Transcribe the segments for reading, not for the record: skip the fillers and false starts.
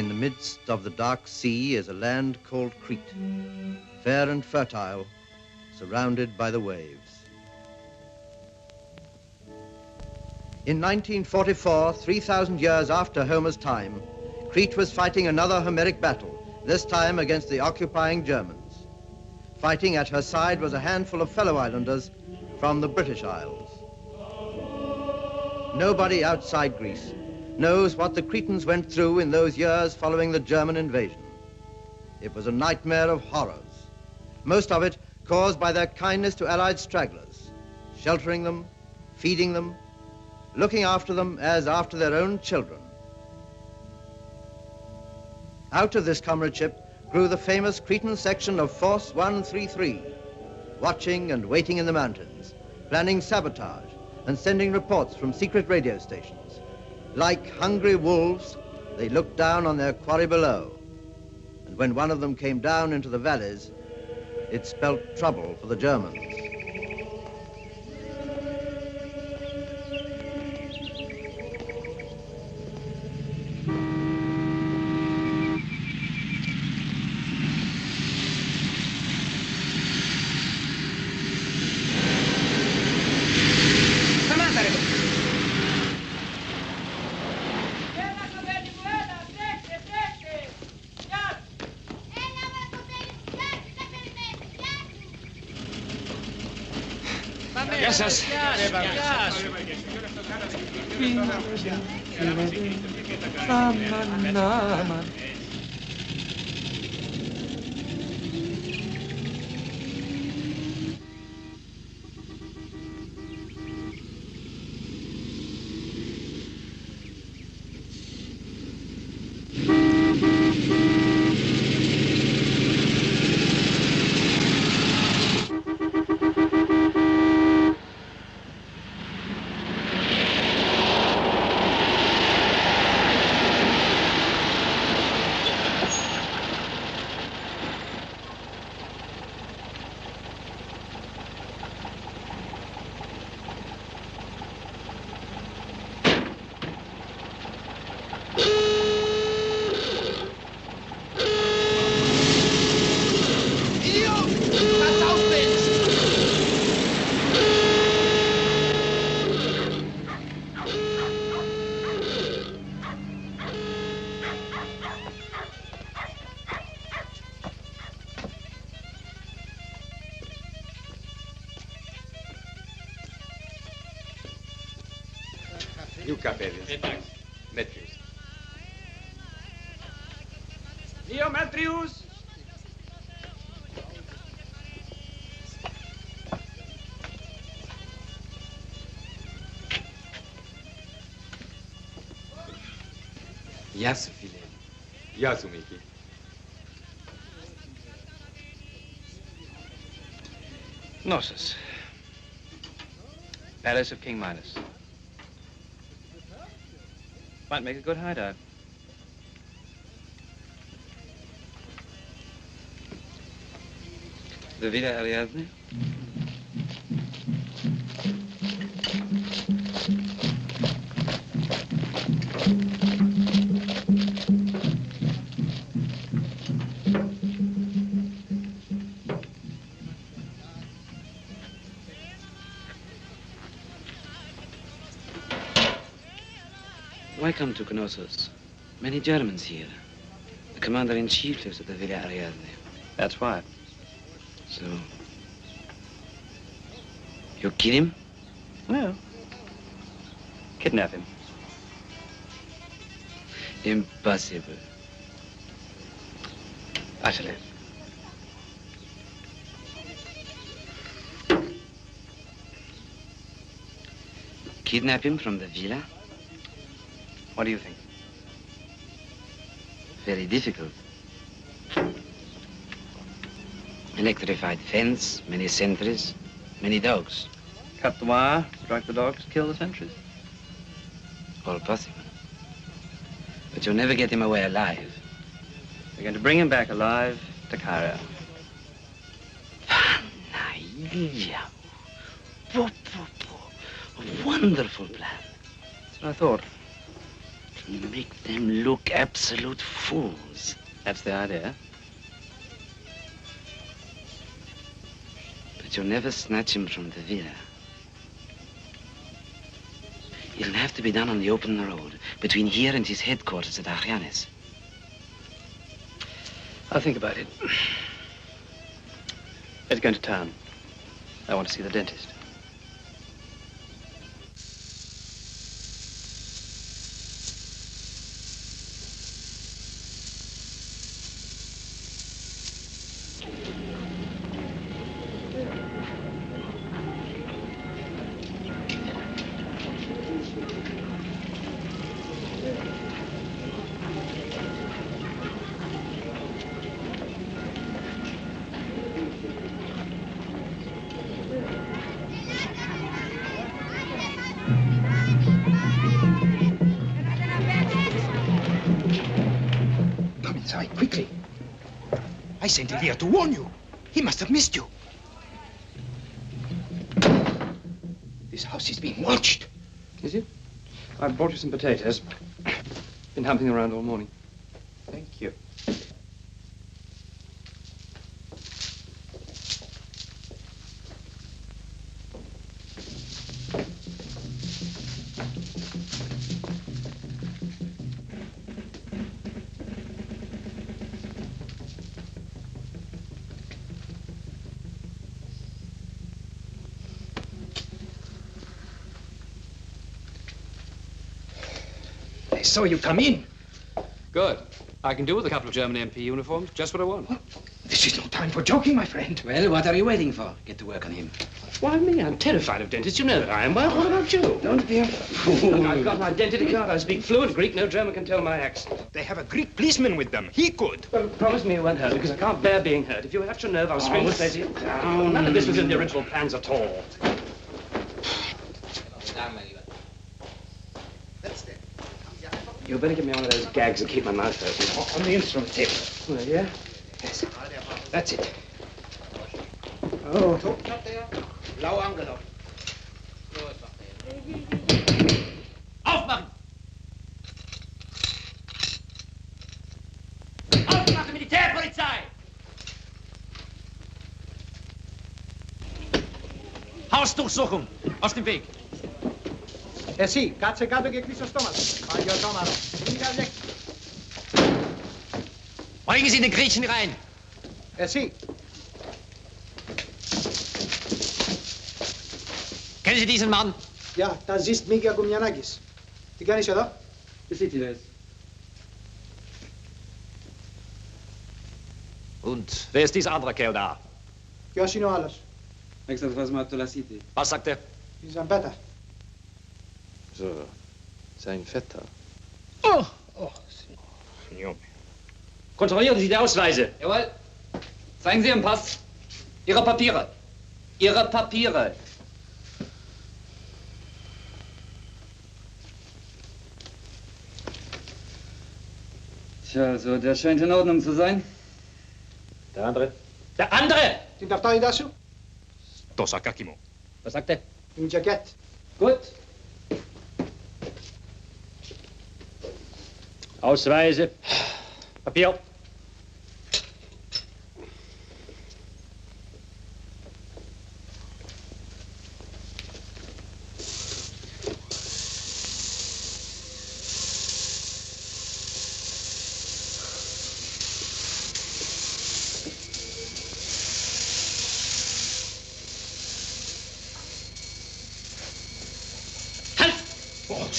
In the midst of the dark sea is a land called Crete, fair and fertile, surrounded by the waves. In 1944, 3,000 years after Homer's time, Crete was fighting another Homeric battle, this time against the occupying Germans. Fighting at her side was a handful of fellow islanders from the British Isles. Nobody outside Greece knows what the Cretans went through in those years following the German invasion. It was a nightmare of horrors, most of it caused by their kindness to Allied stragglers, sheltering them, feeding them, looking after them as after their own children. Out of this comradeship grew the famous Cretan section of Force 133, watching and waiting in the mountains, planning sabotage and sending reports from secret radio stations. Like hungry wolves, they looked down on their quarry below. And when one of them came down into the valleys, it spelt trouble for the Germans. Γεια Δύο καπέδες. Εντάξει. Μέτριους. Δύο μέτριους. Γεια σου, φίλε. Γεια σου, Μίκη. Knossos. Palace of King Midas. Might make a good hideout. The Villa Ariadne? Why come to Knossos? Many Germans here. The commander-in-chief lives at the Villa Ariadne. That's why. So, you kill him? Well, kidnap him. Impossible. Utterly. Kidnap him from the villa? What do you think? Very difficult. Electrified fence, many sentries, many dogs. Cut the wire, strike the dogs, kill the sentries. All possible. But you'll never get him away alive. We're going to bring him back alive to Cairo. Vanilla. A wonderful plan. That's what I thought. Make them look absolute fools. That's the idea. But you'll never snatch him from the villa. It'll have to be done on the open road, between here and his headquarters at Ajianes. I'll think about it. Let's go into town. I want to see the dentist. Quickly. I sent him here to warn you. He must have missed you. This house is being watched. Is it? I brought you some potatoes. Been humping around all morning. Thank you. I saw you come in. Good. I can do with a couple of German MP uniforms. Just what I want. This is no time for joking, my friend. Well, what are you waiting for? Get to work on him. Why me? I'm terrified of dentists. You know that I am. Well, what about you? Don't be a fool. I've got my identity card. I speak fluent Greek. No German can tell my accent. They have a Greek policeman with them. He could. Well, promise me you won't hurt, because I can't bear being hurt. If you hurt your nerve, I'll scream to say to you. None of this was in the original plans at all. You better give me one of those gags and keep my mouth open. On the instrument table. Well, yeah? Yes. That's it. Oh. Aufmachen! Aufmachen, Militärpolizei! Hausdurchsuchung! Aus dem Weg! Εσύ, κάτσε κάτω και κλείσει το στόμα σου. Παλιωτόμαρο. Bringen Sie den Griechen rein! Εσύ. Kennen Sie diesen Mann? Γεια, τα ζεις Μίγια Κουμιανάκης. Τι κάνεις εδώ? Und wer ist dieser andere Kerl da? Ποιος είναι ο άλλος? Was sagt er? Η Ζαμπέτα. So, sein Vetter. Oh! Kontrollieren Sie die Ausweise. Jawohl. Zeigen Sie Ihren Pass. Ihre Papiere. Ihre Papiere. Tja, also der scheint in Ordnung zu sein. Der andere? Der andere! Την ταυτότητά σου? Το σακάκι μου. Was sagt er? Την τζακέτ. Gut. Ausweise. Papier.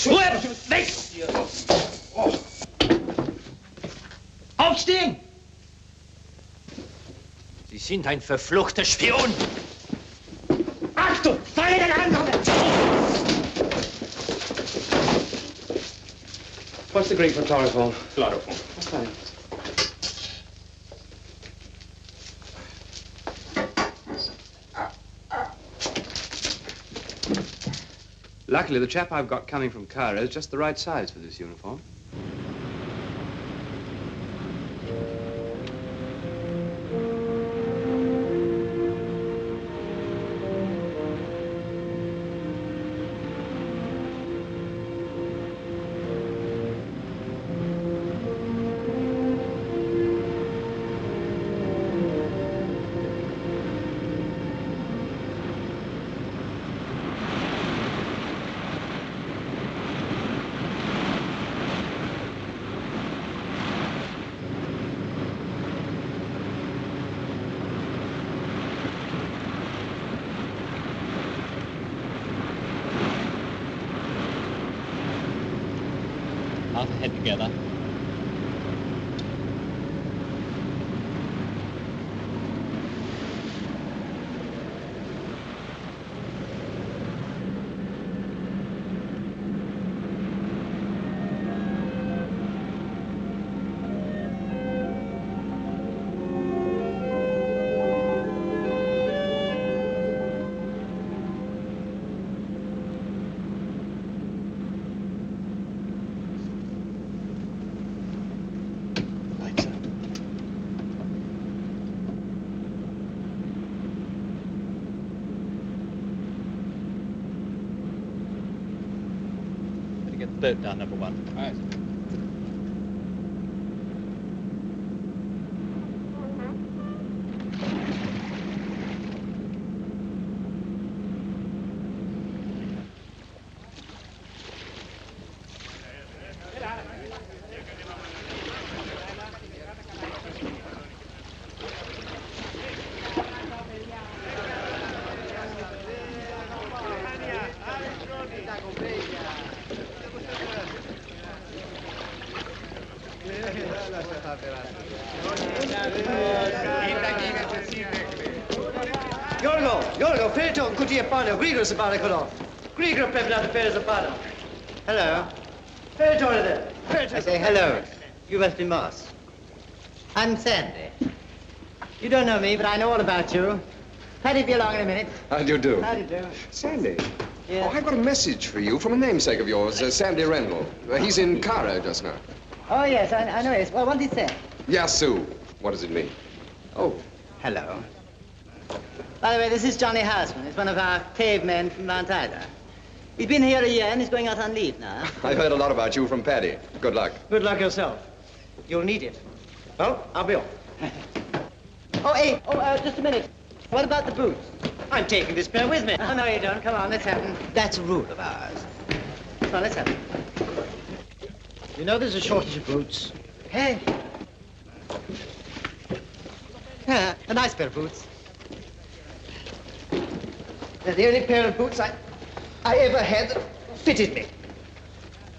Ruhe! Weg! Aufstehen! Sie sind ein verfluchter Spion! Achtung! Feuer den anderen! What's the Greek for chloroform? Chloroform. That's fine. Luckily, the chap I've got coming from Cairo is just the right size for this uniform. I'll head together. Boat down number 1. All right. Yorgo, Felton, Kutia Pano, Grigor Sabarakolov. Grigor Pepla Pérez Zapano. Hello. Felton there. I say hello. You must be Moss. I'm Sandy. You don't know me, but I know all about you. Paddy, be along in a minute. How do you do? How do you do? Sandy. Yeah. Oh, I've got a message for you from a namesake of yours, Sandy Rendell. He's in Cairo just now. Oh, yes, I know. Yes. Well, what did he say? Yasu. What does it mean? Oh. Hello. By the way, this is Johnny Houseman. He's one of our cavemen from Mount Ida. He's been here a year and he's going out on leave now. I've heard a lot about you from Paddy. Good luck. Good luck yourself. You'll need it. Well, I'll be off. Oh, hey, just a minute. What about the boots? I'm taking this pair with me. Oh, no, you don't. Come on, let's have them. That's a rule of ours. Come on, let's have them. You know there's a shortage of boots. Hey. Yeah, a nice pair of boots. They're the only pair of boots I ever had that fitted me.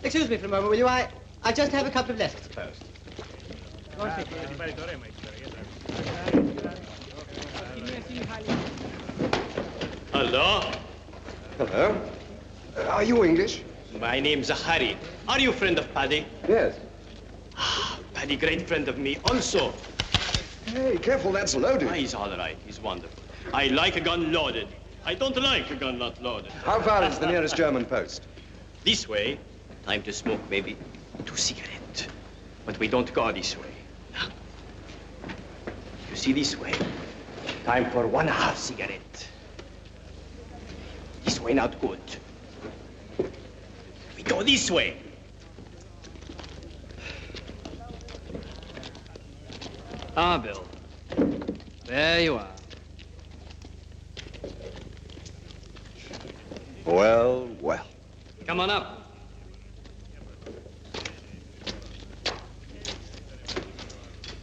Excuse me for a moment, will you? I just have a couple of letters to post. Hello? Hello. Are you English? My name's Zachary. Are you friend of Paddy? Yes. Paddy, great friend of me also. Hey, careful, that's loaded. He's all right. He's wonderful. I like a gun loaded. I don't like a gun not loaded. How far is the nearest German post? This way. Time to smoke, maybe 2 cigarettes. But we don't go this way. You see this way? Time for 1/2 cigarette. This way not good. We go this way. Ah, Bill. There you are. Well, well. Come on up.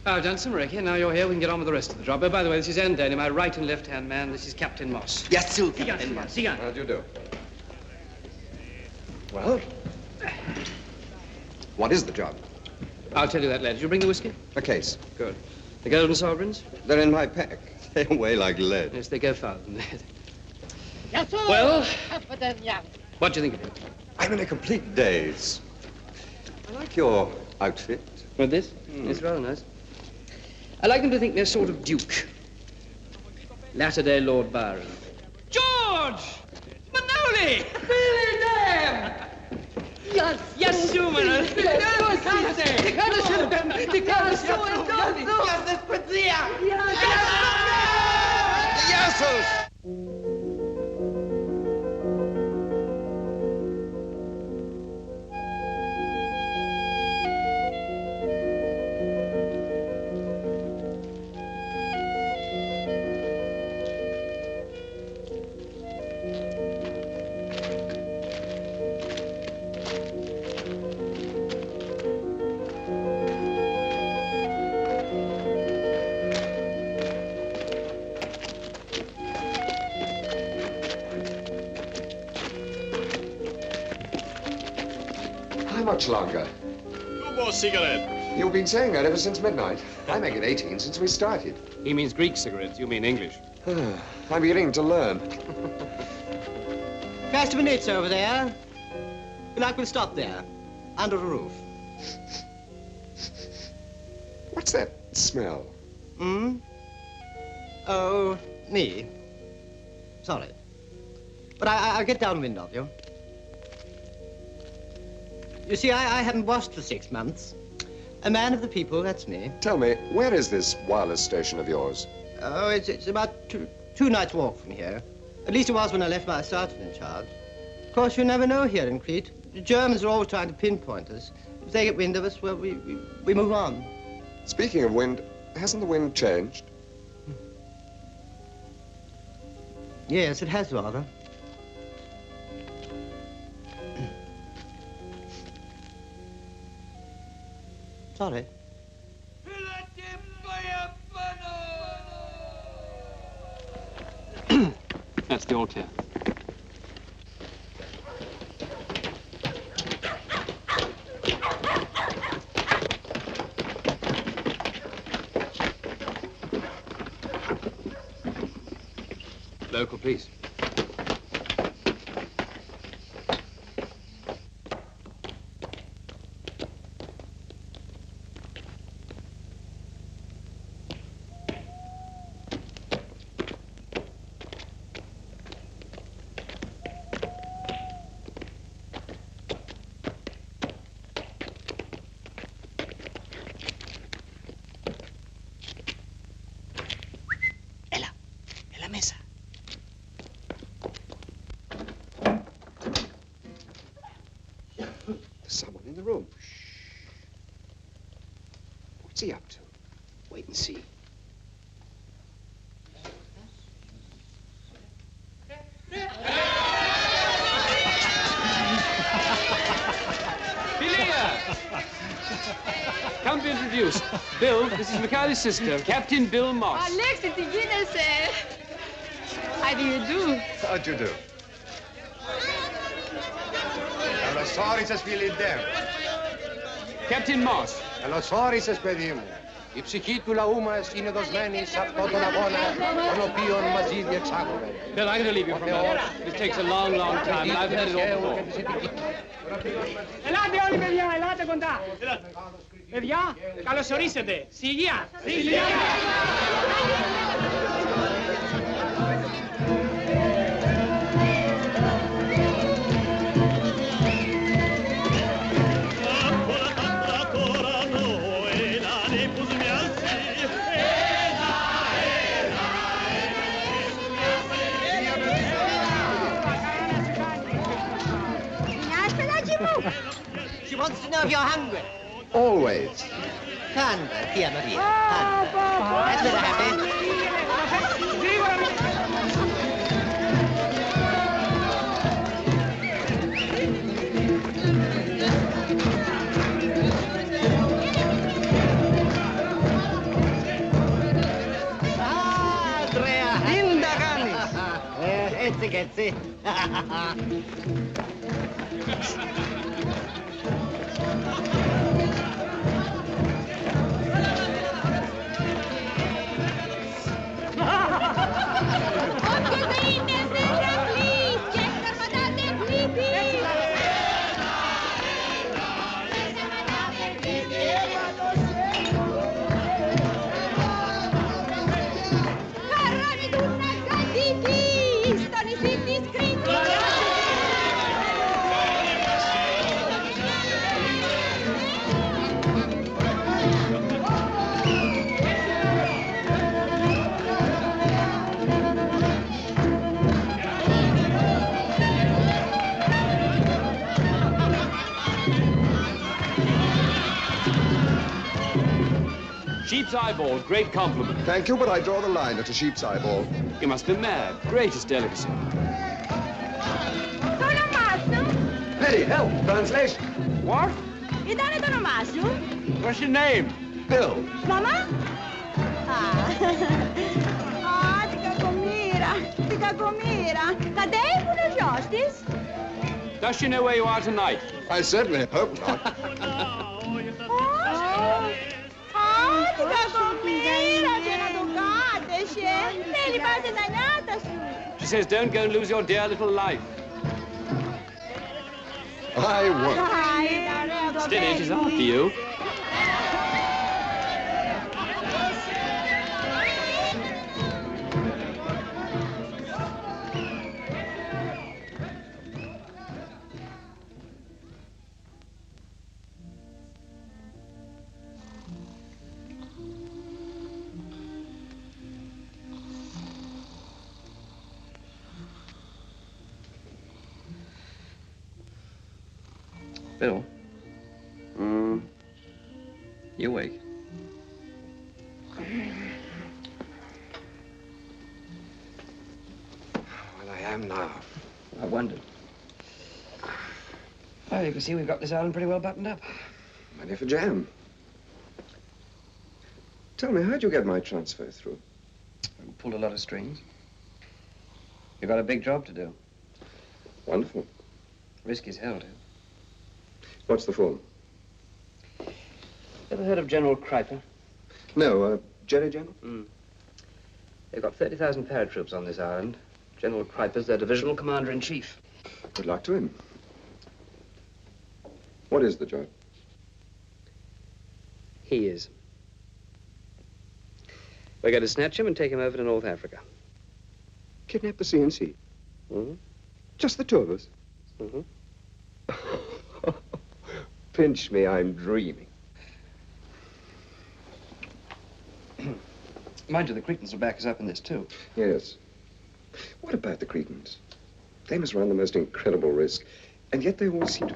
I've done some wreck here. Now you're here, we can get on with the rest of the job. Oh, by the way, this is Endane, my right and left-hand man. This is Captain Moss. Yes, sir. Captain Moss. Sigan. How do you do? Well? What is the job? I'll tell you that later. Did you bring the whiskey? A case. Good. The golden sovereigns? They're in my pack. They weigh like lead. Yes, they go farther than that. Yes, sir. Well, what do you think of it? I'm in a complete daze. I like your outfit. With this? It's rather nice. I like them to think they're sort of duke. Latter-day Lord Byron. George! Manoli! Billy Dam! Yes, yes, Schumann. How much longer? more cigarette. You've been saying that ever since midnight. I make it 18 since we started. He means Greek cigarettes. You mean English. I'm beginning to learn. First minutes over there. You like we'll stop there, under the roof. What's that smell? Hmm? Oh, me. Sorry. But I'll get downwind of you. You see, I haven't washed for 6 months. A man of the people, that's me. Tell me, where is this wireless station of yours? Oh, it's about two nights' walk from here. At least it was when I left my sergeant in charge. Of course, you never know here in Crete. The Germans are always trying to pinpoint us. If they get wind of us, well, we move on. Speaking of wind, hasn't the wind changed? Yes, it has rather. Sorry. That's the all clear. Local police. Someone in the room. Shh. What's he up to? Wait and see. Come to be introduced. Bill, this is Mikhail's sister, Captain Bill Moss. Alex, τι γίνεσαι? How do you do? How do you do? Καλώς όρισες, Φιλιντέ. Captain Moss. Καλώς όρισες, παιδί μου. Η ψυχή του λαού μας είναι δοσμένη σε αυτόν τον αγώνα, τον οποίο μαζί διεξάγουμε. Bill, I'm going to leave you for a minute. This takes a long, long time, and I've heard it all before. Ελάτε όλοι, παιδιά, ελάτε κοντά. Παιδιά, καλώς ορίσετε. Σιγεία. Σιγεία. She wants to know if you're hungry. Always. Canva, here, Maria. Canva. That's where they're happy. Andrea, linda canis. Etzi. Sheep's eyeball, great compliment. Thank you, but I draw the line at a sheep's eyeball. You must be mad. Greatest delicacy. Το όνομά σου? Pity, help, translation. What? Ήτανε το όνομά σου? What's your name? Bill. Μαμά? Α, την κακομοίρα, την κακομοίρα. Κατέβουν ο γιος της. Does she know where you are tonight? I certainly hope not. She says, don't go and lose your dear little life. I won't. Steady, she's after you. Bill? You awake? Well, I am now. I wondered. Well, you can see we've got this island pretty well buttoned up. Money for jam. Tell me, how'd you get my transfer through? We pulled a lot of strings. You've got a big job to do. Wonderful. Risk is hell, too. What's the form? Ever heard of General Kreiper? No, Jerry General? They've got 30,000 paratroops on this island. General Kreiper's their divisional commander-in-chief. Good luck to him. What is the job? He is. We're going to snatch him and take him over to North Africa. Kidnap the CNC? Mm-hmm. Just the two of us? Mm-hmm. Pinch me, I'm dreaming. Mind you, the Cretans will back us up in this, too. Yes. What about the Cretans? They must run the most incredible risk, and yet they all seem to...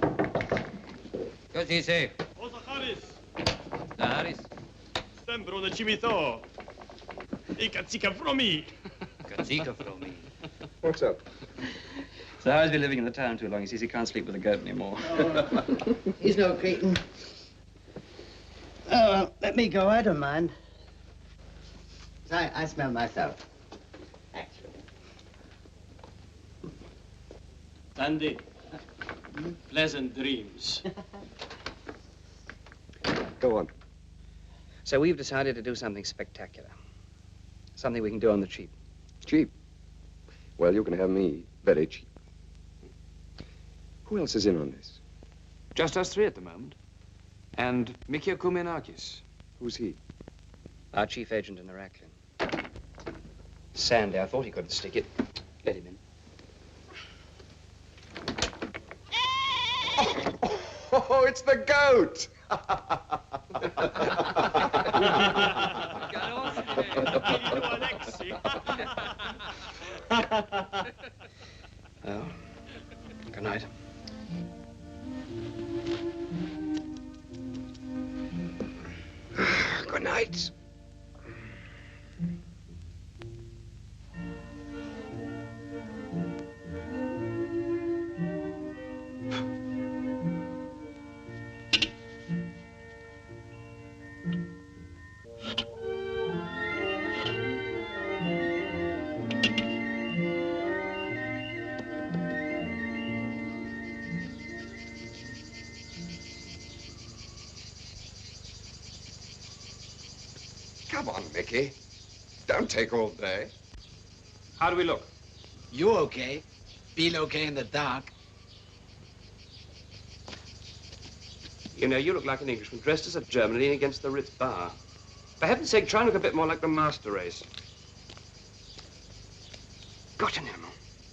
Così sei. Osa Haris. Haris. Sembro da Cimito. I Katsika from me. Katsika from me. What's up? So Harry's been living in the town too long. He says he can't sleep with a goat anymore. He's no Cretan. Oh, well, let me go. I don't mind. I smell myself, actually. Andy, pleasant dreams. Go on. So we've decided to do something spectacular. Something we can do on the cheap. Cheap? Well, you can have me very cheap. Who else is in on this? Just us three at the moment. And Mikio Koumenakis. Who's he? Our chief agent in Heraklion. Sandy, I thought he couldn't stick it. Let him in. Oh, it's the goat! Well, good night. Good night. Come on, Mickey. Don't take all day. How do we look? You okay? Feel okay in the dark? You know, you look like an Englishman dressed as a German leaning against the Ritz bar. For heaven's sake, try and look a bit more like the master race. Got an animal.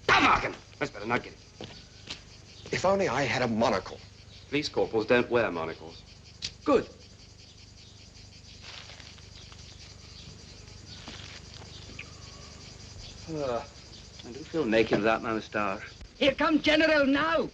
Marken! That's better, not get it. If only I had a monocle. Police corporals don't wear monocles. Good. I do feel naked without my moustache. Here comes General now.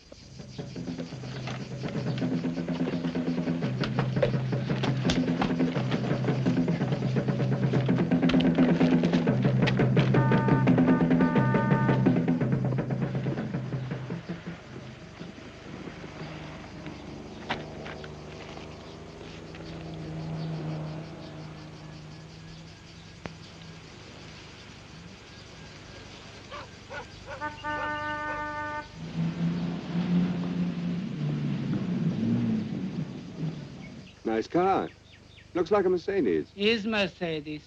Nice car. Looks like a Mercedes. Is Mercedes.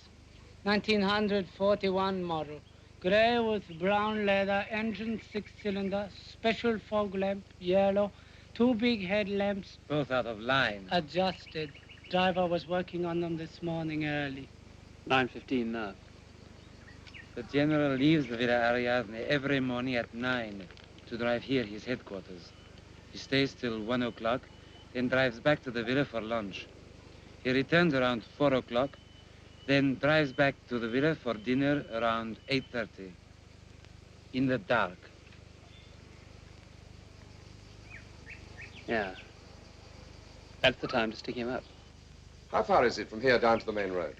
1941 model. Gray with brown leather, engine 6-cylinder, special fog lamp, yellow, 2 big headlamps. Both out of line. Adjusted. Driver was working on them this morning early. 9:15 now. The general leaves the Villa Ariadne every morning at 9 to drive here, his headquarters. He stays till 1 o'clock, then drives back to the villa for lunch. He returns around 4 o'clock, then drives back to the villa for dinner around 8:30. In the dark. Yeah. That's the time to stick him up. How far is it from here down to the main road?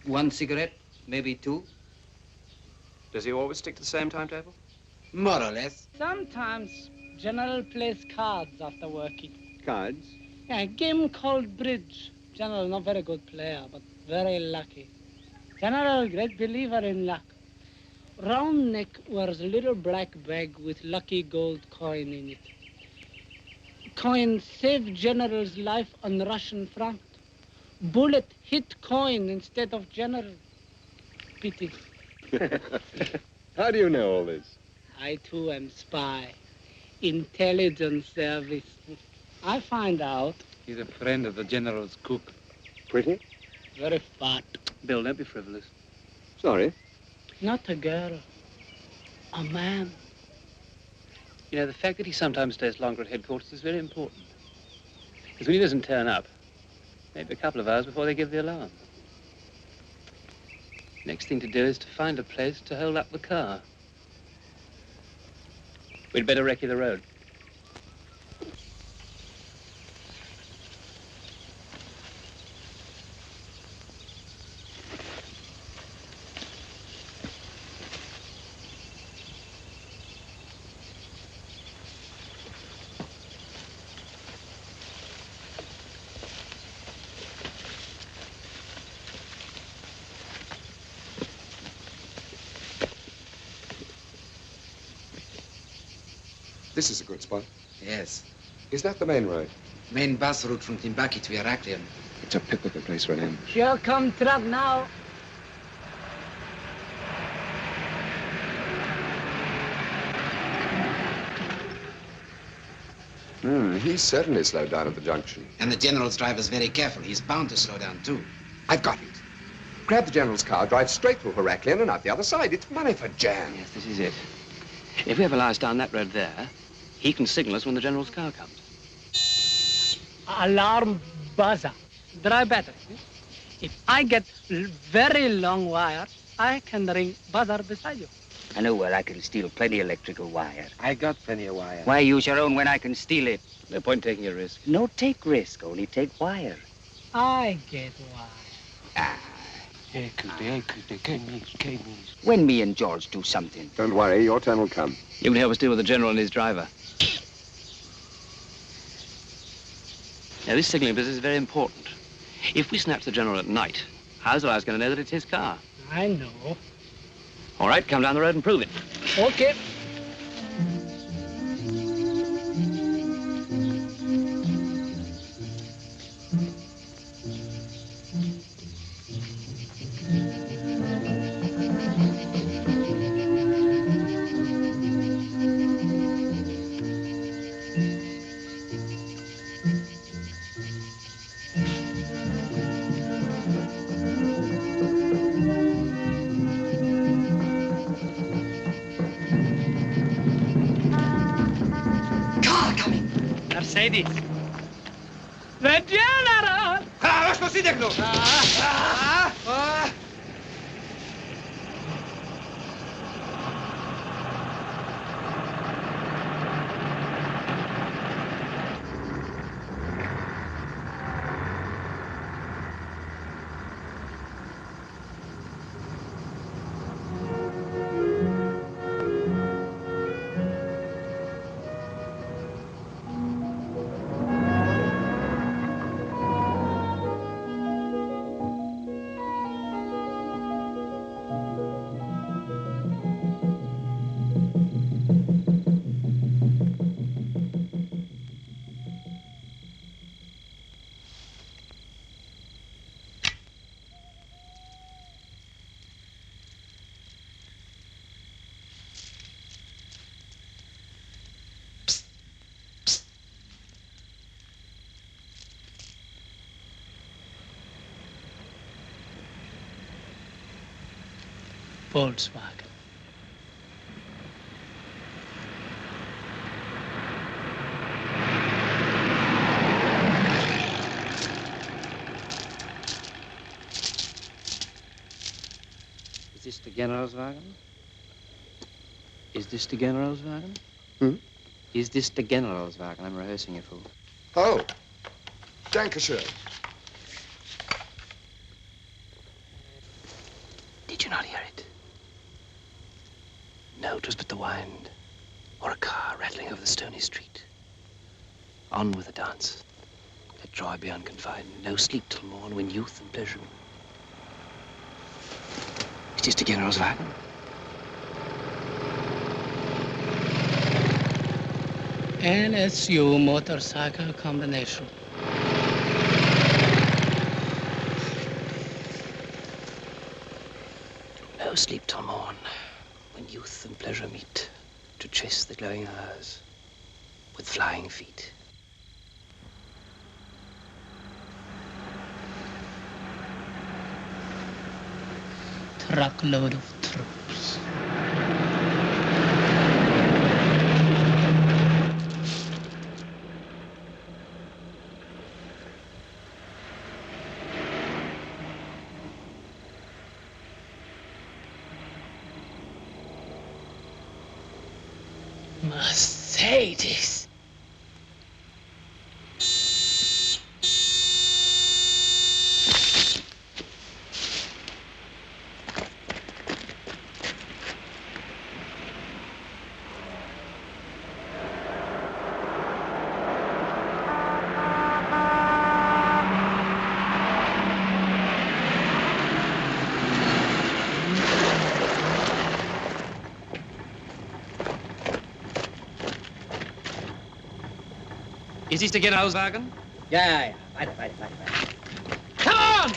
1 cigarette, maybe 2. Does he always stick to the same timetable? More or less. Sometimes General plays cards after working. Cards? Yeah, a game called bridge. General, not very good player, but very lucky. General, great believer in luck. Round neck wears a little black bag with lucky gold coin in it. Coin saved General's life on the Russian front. Bullet hit coin instead of General. Pity. How do you know all this? I too am spy. Intelligence service. I find out. He's a friend of the general's cook. Pretty? Very fat. Bill, don't be frivolous. Sorry. Not a girl. A man. You know, the fact that he sometimes stays longer at headquarters is very important. Because when he doesn't turn up, maybe a couple of hours before they give the alarm. Next thing to do is to find a place to hold up the car. We'd better recce the road. This is a good spot. Yes. Is that the main road? Main bus route from Timbaki to Heraklion. It's a pip of a place for an ambush. Here come truck now. He certainly slowed down at the junction. And the General's driver's very careful. He's bound to slow down, too. I've got it. Grab the General's car, drive straight through Heraklion and out the other side. It's money for Jan. Yes, this is it. If we ever lies down that road there, he can signal us when the General's car comes. Alarm buzzer. Dry battery. If I get very long wire, I can ring buzzer beside you. I know where I can steal plenty electrical wire. I got plenty of wire. Why use your own when I can steal it? No point taking a risk. No take risk, only take wire. I get wire. When me and George do something. Don't worry, your turn will come. You can help us deal with the General and his driver. Now, this signaling business is very important. If we snatch the General at night, how's the guy's going to know that it's his car? I know. All right, come down the road and prove it. Okay. Mercedes. The General! Χαλαρός το σύντεχνο! Volkswagen. Is this the Generalswagen? Is this the Generalswagen? Hmm? Is this the Generalswagen I'm rehearsing it for? Oh, Dankeschön. Did you not hear it? No, it was but the wind, or a car rattling over the stony street. On with the dance. Let joy be unconfined. No sleep till morn, when youth and pleasure. Is this the Generalswagen? NSU motorcycle combination. No sleep till morn, when youth and pleasure meet, to chase the glowing hours with flying feet. Truckload of troops. Mercedes. Is this the Generalswagen? Ja. Weiter. Come on!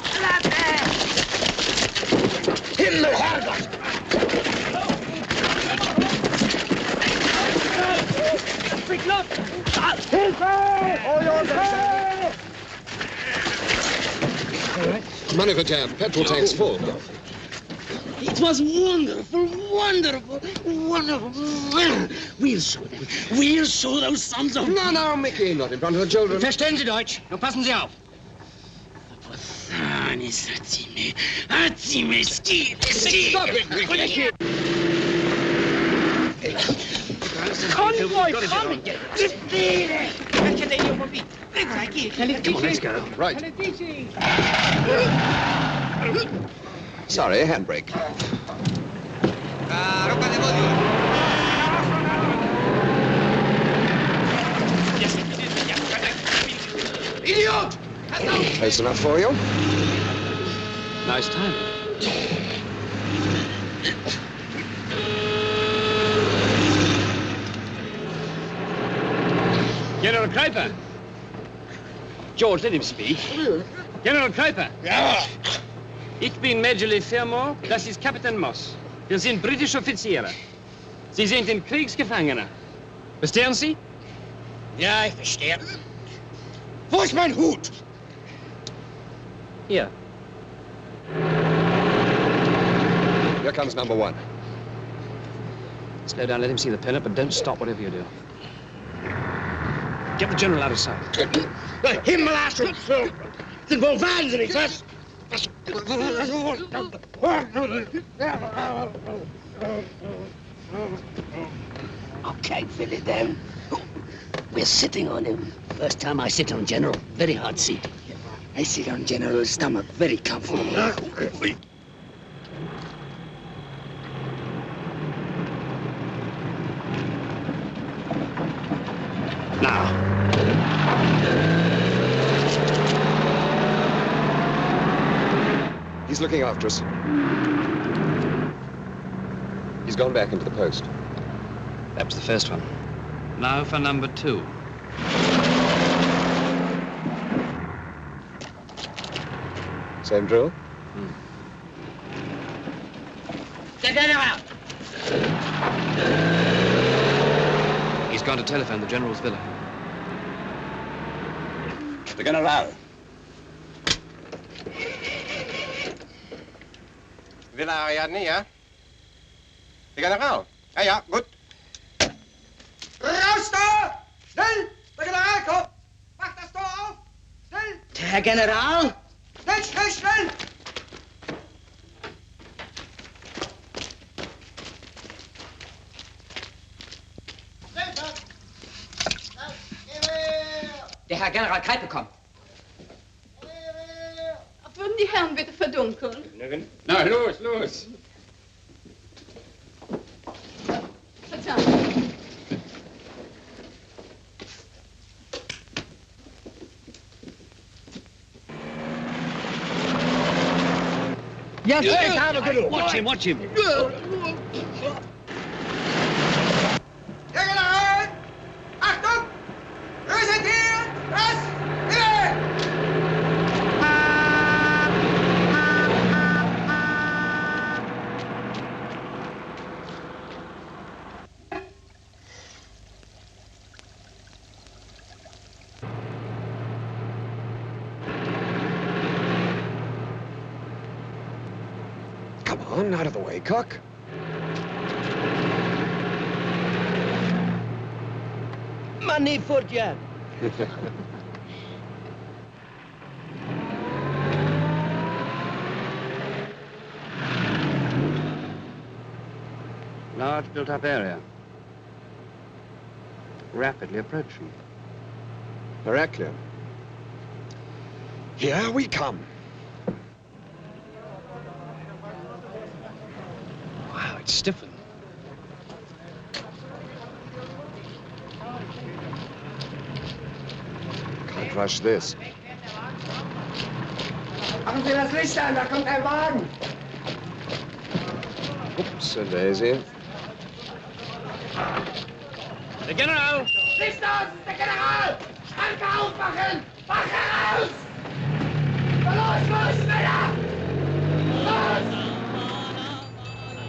Himmelherrgott! Quick, look! Monitor jam. Petrol tank's full. It was wonderful. We'll show them. We'll show those sons of... No, Mickey, not in front of the children. Verstehen Sie Deutsch? Nun passen Sie auf. Stop it, Mickey! Convoy coming! Come on, let's go. Right. Sorry, handbrake. Idiot! Close enough for you? Nice time. General Kruiper. George, let him speak. General Kruiper. Ja. Ich bin Major Fermor, das ist Kapitän Moss. Wir sind britische Offiziere. Sie sind in Kriegsgefangene. Verstehen Sie? Ja, ich verstehe. Wo ist mein Hut? Hier. Here comes number one. Slow down, let him see the pin-up, but don't stop whatever you do. Get the general out of sight. Himmelarsch! Sind wohl wahnsinnig, was? Okay, Philly, then. We're sitting on him. First time I sit on General. Very hard seat. I sit on General's stomach. Very comfortable. Now. He's looking after us. He's gone back into the post. That was the first one. Now for number two. Same drill? He's gone to telephone the general's villa. The General. Villa Ariadne, ja? Der General. Ja, ja, gut. Raus da! Schnell! Der General kommt! Mach das Tor auf! Schnell! Der Herr General? Schnell, schnell, schnell! Der Herr General Keipe kommt. Würden die Herren bitte verdunkeln? Na, los, los. Verzeihung. Yes, Watch him, watch him. Der General! Achtung! Präsentieren! Das! Himmel! Come on, out of the way, cook. Money for Jan. Large built-up area. Rapidly approaching. Heraclian. Here we come. Wow, it's stiffened. Can't rush this. Machen Sie das Licht an, da kommt ein Wagen! Oops, a daisy. Der General! Licht aus! Der General! Schranke aufmachen! Mach heraus! Los, los, schneller! Los!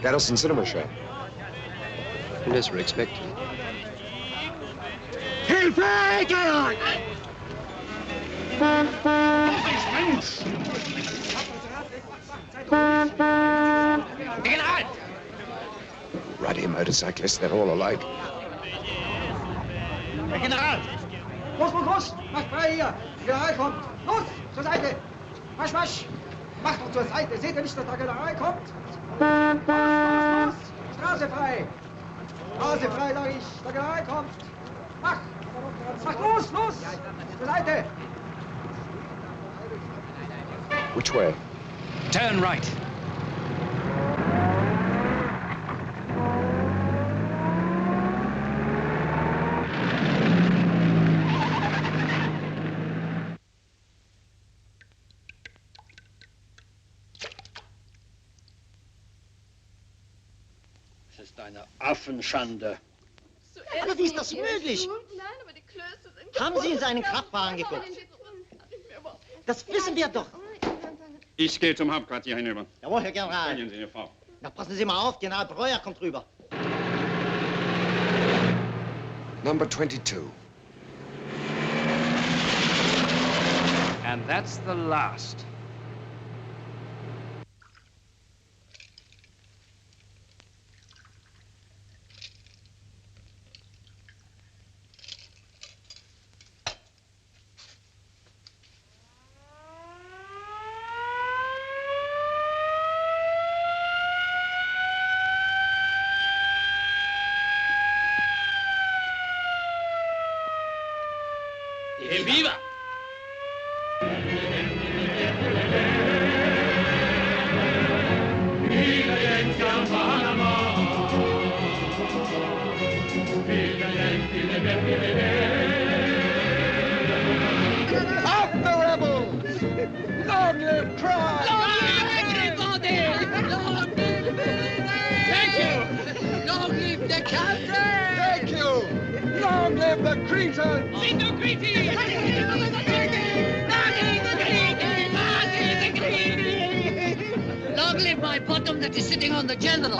Garrison cinema show. Less were expecting. Hilfe, Georg! Der General! Ruddy motorcyclists, they're all alike. Der General! Los, los, los! Macht frei hier! Der General kommt! Los, zur Seite! Marsch, marsch! Macht doch zur Seite! Seht ihr nicht, dass der General kommt? Los, los, los! Straße frei! Straße frei, sag ich! Der General kommt! Mach! Mach los, los! Zur Seite! Which way? Turn right. Das ist eine Affenschande. Aber wie ist das möglich? Nein, aber die Klöße sind Haben Sie in seinen Kraftwagen geguckt? Das wissen wir doch. Ich gehe zum Hauptquartier hinüber. Jawohl, Herr General. Bringen Sie Ihre Frau. Na, passen Sie mal auf, General Breuer kommt rüber. Number 22. And that's the last. Viva! Off the rebels! Long live pride! Thank you! Long live the captain! Thank you! Long live the Cretans! Signor Creti! Long live my bottom that is sitting on the general!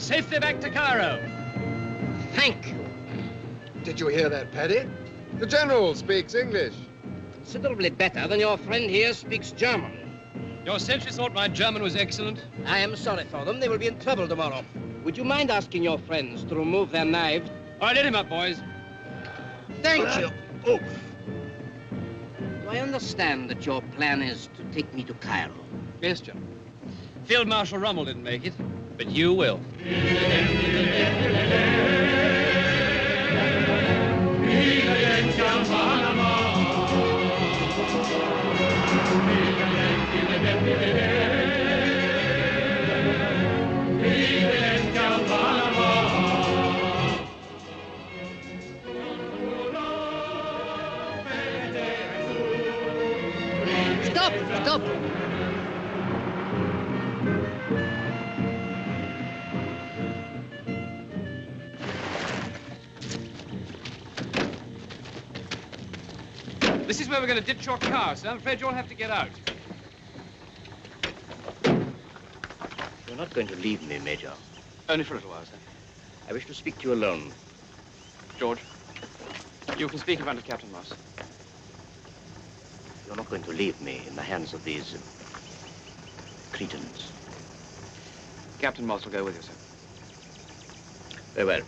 and safely back to Cairo. Thank you. Did you hear that, Paddy? The General speaks English. Considerably better than your friend here speaks German. Your sentries thought my German was excellent. I am sorry for them. They will be in trouble tomorrow. Would you mind asking your friends to remove their knives? All right, let him up, boys. Thank you. Do I understand that your plan is to take me to Cairo? Yes, General. Field Marshal Rommel didn't make it, but you will. Stop! Stop! This is where we're going to ditch your car, so I'm afraid you'll have to get out. You're not going to leave me, Major. Only for a little while, sir. I wish to speak to you alone. George, you can speak in front of Captain Moss. You're not going to leave me in the hands of these cretins. Captain Moss will go with you, sir. Very well.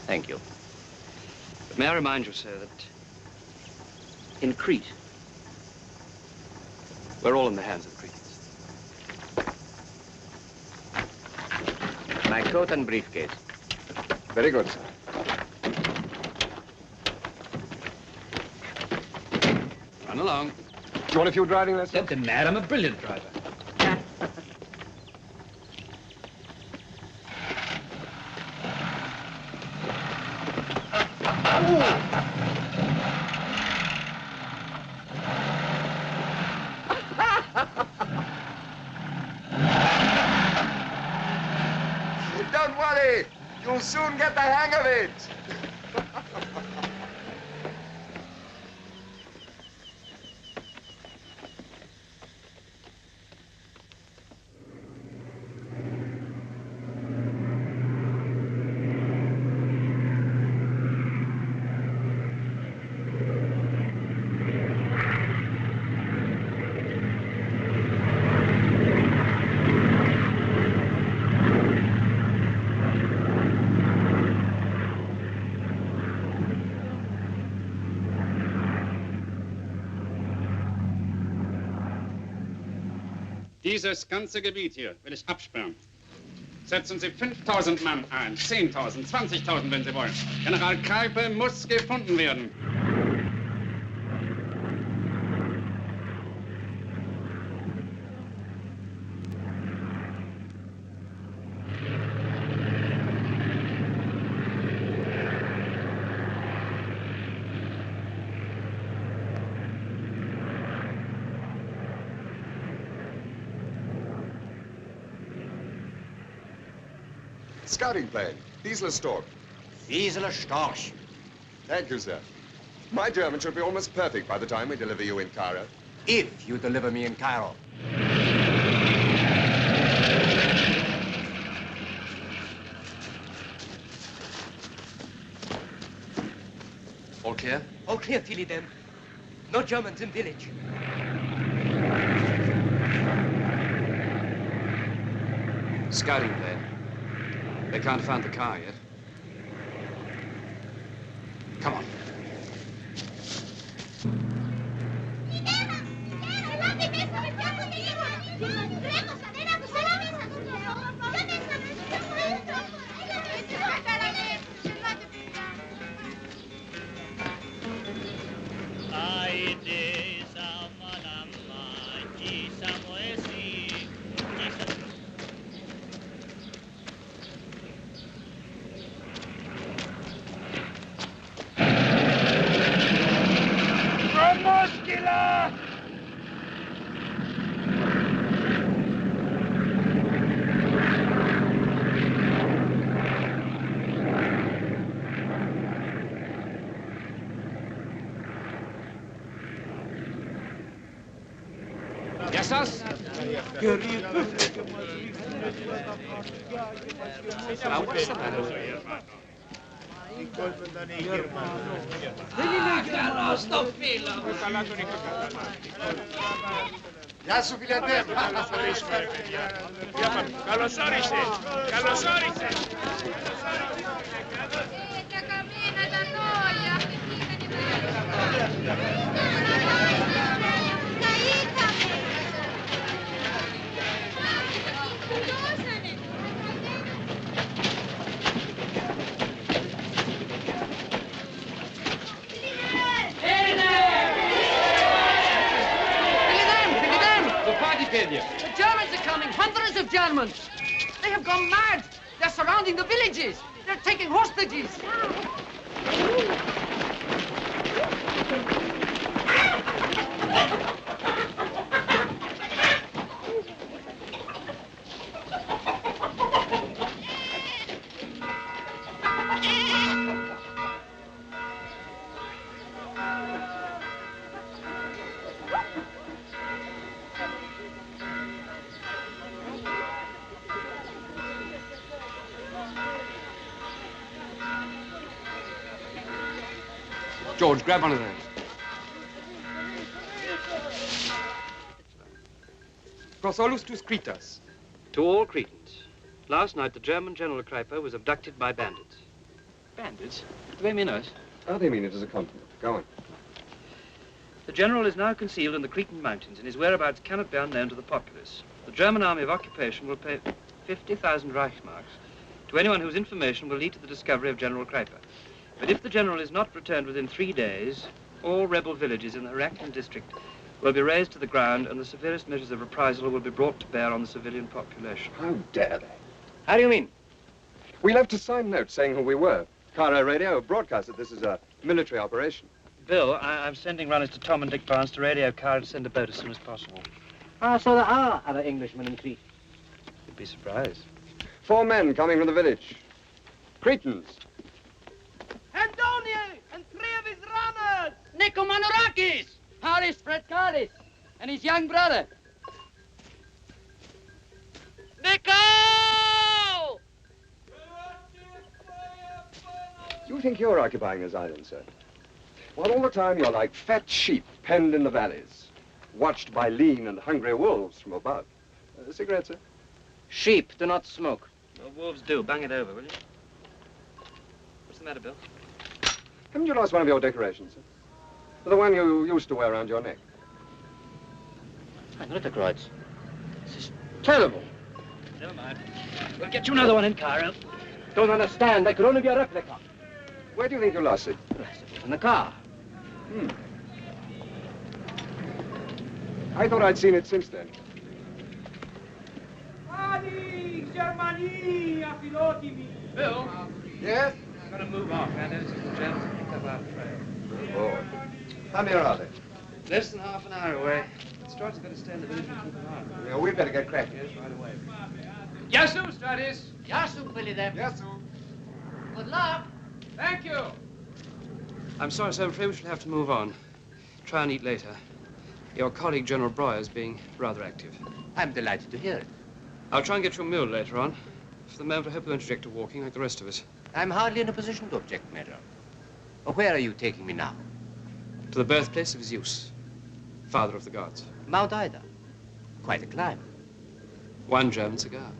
Thank you. But may I remind you, sir, that in Crete, we're all in the hands of the Cretans. My coat and briefcase. Very good, sir. Run along. Do you want a few driving lessons? Don't be mad. I'm a brilliant driver. Don't worry. You'll soon get the hang of it. Dieses ganze Gebiet hier will ich absperren. Setzen Sie 5.000 Mann ein, 10.000, 20.000, wenn Sie wollen. General Keipe muss gefunden werden. Scouting plane. Diesel Storch. Diesel Storch. Thank you, sir. My German should be almost perfect by the time we deliver you in Cairo. If you deliver me in Cairo. All clear? All clear, Tilly, then. No Germans in village. Scouting plane. They can't find the car yet. Come on. Yes, Now, what's the matter with you? Γεια σου, φίλε Ντέμ. Καλώς όρισε. Καλώς όρισε. The Germans are coming, hundreds of Germans. They have gone mad. They're surrounding the villages. They're taking hostages. George, grab one of those. Prosolus to Scritas. To all Cretans. Last night, the German General Kreiper was abducted by bandits. Bandits? Do they mean us? Oh, they mean it as a compliment. Go on. The general is now concealed in the Cretan mountains, and his whereabouts cannot be unknown to the populace. The German army of occupation will pay 50,000 Reichsmarks to anyone whose information will lead to the discovery of General Kreiper. But if the general is not returned within 3 days, all rebel villages in the Heraklion district will be razed to the ground, and the severest measures of reprisal will be brought to bear on the civilian population. How dare they? How do you mean? We left a signed note saying who we were. Cairo Radio broadcasted this is a military operation. Bill, I'm sending runners to Tom and Dick Barnes to radio Cairo to send a boat as soon as possible. So there are other Englishmen in Crete. You'd be surprised. 4 men coming from the village. Cretans. Andoni and 3 of his runners. Nico Manorakis, Haris Fredkalis, and his young brother. Nico! You think you're occupying this island, sir? While all the time you're like fat sheep penned in the valleys, watched by lean and hungry wolves from above. A cigarette, sir? Sheep do not smoke. Well, wolves do. Bang it over, will you? What's the matter, Bill? Haven't you lost one of your decorations, sir? The one you used to wear around your neck. Hang on, look, Royds. This is terrible. Never mind. We'll get you another one in Cairo. Don't understand. That could only be a replica. Where do you think you lost it? In the car. I thought I'd seen it since then. Bill? Yes? I'm going to move off. I noticed the Germans have picked up our trail. Oh. How near are they? Less than half an hour away. Stratis better stay in the village and keep an eye on them. Yeah, we'd better get cracking. Yes, right away. Yasu, Stratis. Yasu, Billy them. Yasu. Good luck. Thank you. I'm sorry, sir. I'm afraid we shall have to move on. Try and eat later. Your colleague, General Breuer, is being rather active. I'm delighted to hear it. I'll try and get you a meal later on. For the moment, I hope you won't object to walking like the rest of us. I'm hardly in a position to object, Major. Where are you taking me now? To the birthplace of Zeus, father of the gods. Mount Ida. Quite a climb. One German cigar.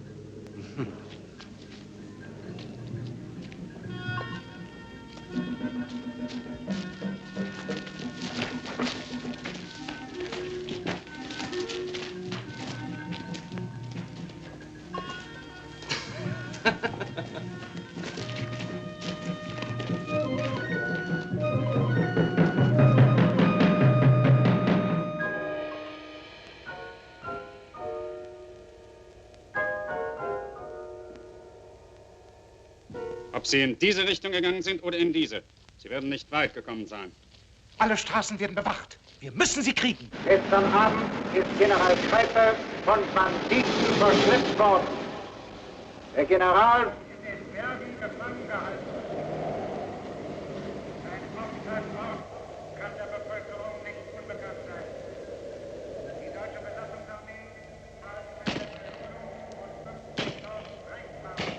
Ob Sie in diese Richtung gegangen sind oder in diese. Sie werden nicht weit gekommen sein. Alle Straßen werden bewacht. Wir müssen sie kriegen. Gestern Abend ist General Kreiper von Banditen verschleppt worden. Der General ist in Bergen gefangen gehalten. Sein Mord kann der Bevölkerung nicht unbekannt sein. Die deutsche Besatzung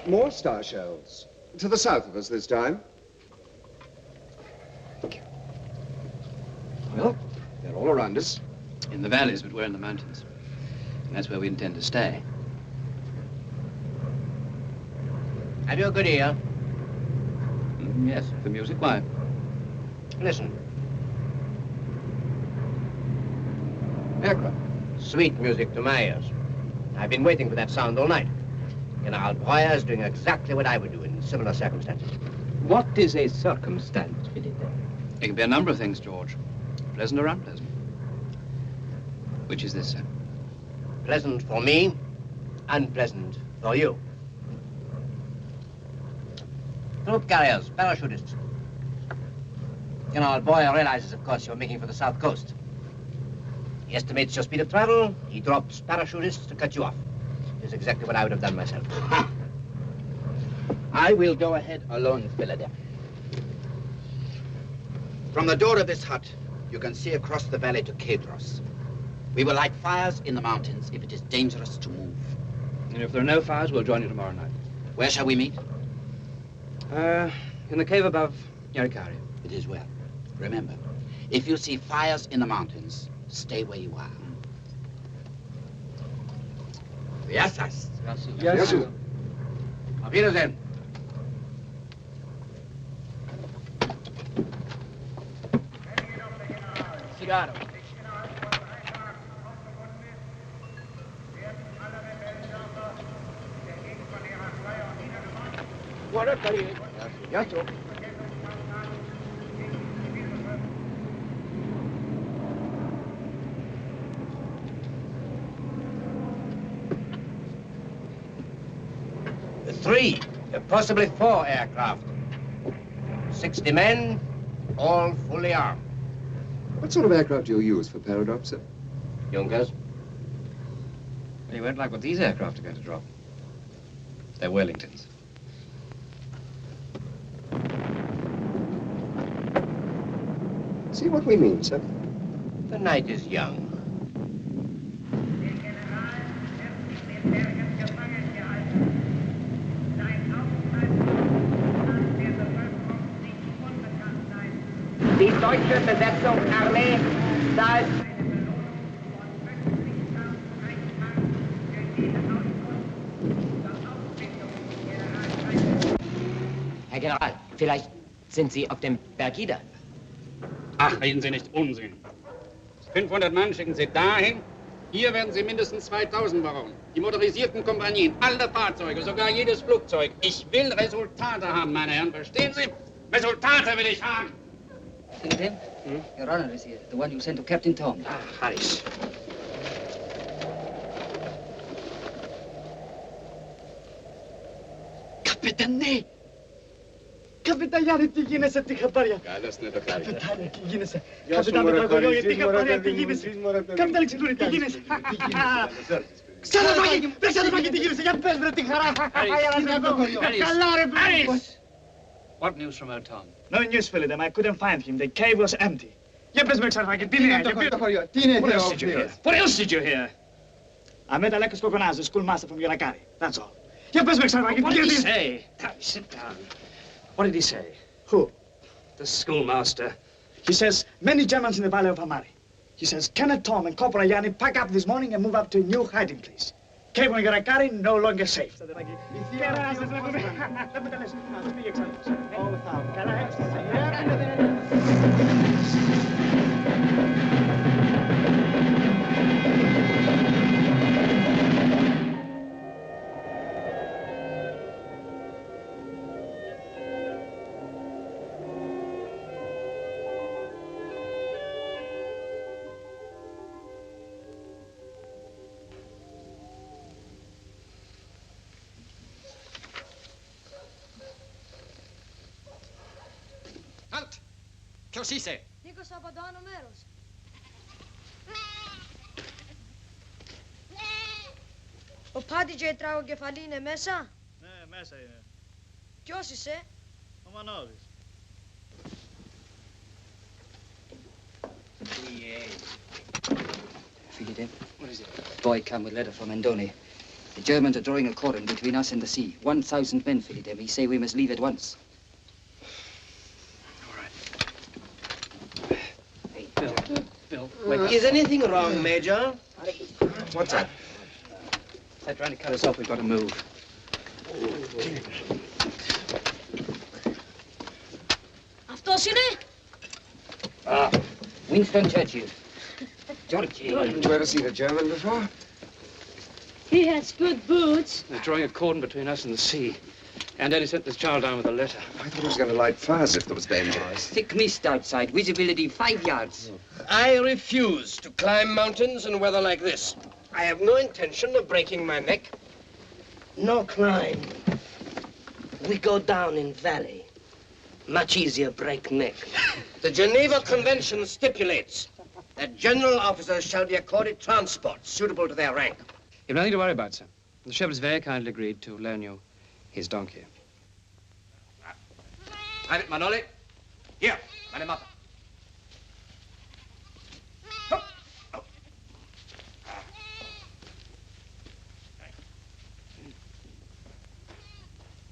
More star shells. To the south of us this time. Well, they're all around us. In the valleys, but we're in the mountains. And that's where we intend to stay. Have you a good ear? Yes, the music, why? Listen. Aircraft. Sweet music to my ears. I've been waiting for that sound all night. General Breuer is doing exactly what I would do in similar circumstances. What is a circumstance, Philip? It can be a number of things, George. Pleasant or unpleasant. Which is this, sir? Pleasant for me, unpleasant for you. Troop carriers, parachutists. General Breuer realizes, of course, you're making for the south coast. He estimates your speed of travel. He drops parachutists to cut you off. It's exactly what I would have done myself. I will go ahead alone, Philadelphia. From the door of this hut, you can see across the valley to Kedros. We will light fires in the mountains if it is dangerous to move. And if there are no fires, we'll join you tomorrow night. Where shall we meet? In the cave above Yarikari. It is well. Remember, if you see fires in the mountains, stay where you are. Yassas. Yes, sir. Auf Wiedersehen. Cigarro. Yes, sir. Three, possibly 4 aircraft. 60 men, all fully armed. What sort of aircraft do you use for paradox, sir? Junkers. You won't like what these aircraft are going to drop. They're Wellingtons. See what we mean, sir? The night is young. Die deutsche Besetzungsarmee, da ist... Herr General, vielleicht sind Sie auf dem Bergida. Ach, reden Sie nicht Unsinn. 500 Mann schicken Sie dahin. Hier werden Sie mindestens 2000 brauchen. Die motorisierten Kompanien, alle Fahrzeuge, sogar jedes Flugzeug. Ich will Resultate haben, meine Herren. Verstehen Sie? Resultate will ich haben. Philip, Your Honor is here. The one you sent to Captain Tom. Ah, Harris. Kapitane! Kapitan Janet, ti gine se ti khabaria. Galas ne dokladja. Kapitan, ti gine se. Kapitan, ti khabaria, ti gine se. Kapitan, ti gine se. Sarabagi, ti gine se. Ja bez ti khara. Harris! What news from old Tom? No news, Philip. I couldn't find him. The cave was empty. Ja bez Sarabagi, What else did you hear? I met Alexis Coconaz, the schoolmaster from Yarikari. That's all. Ja bez Sarabagi, What did he say? Sit down. What did he say? Who? The schoolmaster. He says, many Germans in the Valley of Amari. He says, Kenneth Tom and Corporal Yanni pack up this morning and move up to a new hiding place. Cave on Yarikari no longer safe. Halt! Ποιος είσαι? Νίκος από το άνω μέρος. Ο Πάντιτζε τραγωκεφαλή είναι μέσα. Ναι, μέσα είναι. Ποιος είσαι? Ο Μανώλης. Philip, what is it? Boy come with letter from Andoni. The Germans are drawing a cordon between us and the sea. 1,000 men, Philidem. He say we must leave at once. Bill, wait. Is anything wrong, Major? What's that? They're trying to cut us off. We've got to move. Αυτός Winston Churchill. Georgie. Didn't you ever see a German before? He has good boots. They're drawing a cordon between us and the sea. And Eddie sent this child down with a letter. I thought he was going to light fires if there was danger. Thick mist outside. Visibility 5 yards. I refuse to climb mountains in weather like this. I have no intention of breaking my neck. No climb. We go down in valley. Much easier break neck. The Geneva Convention stipulates that general officers shall be accorded transport suitable to their rank. You've nothing to worry about, sir. The shepherd's very kindly agreed to loan you his donkey. Have it, Manoli. Here, Manemata.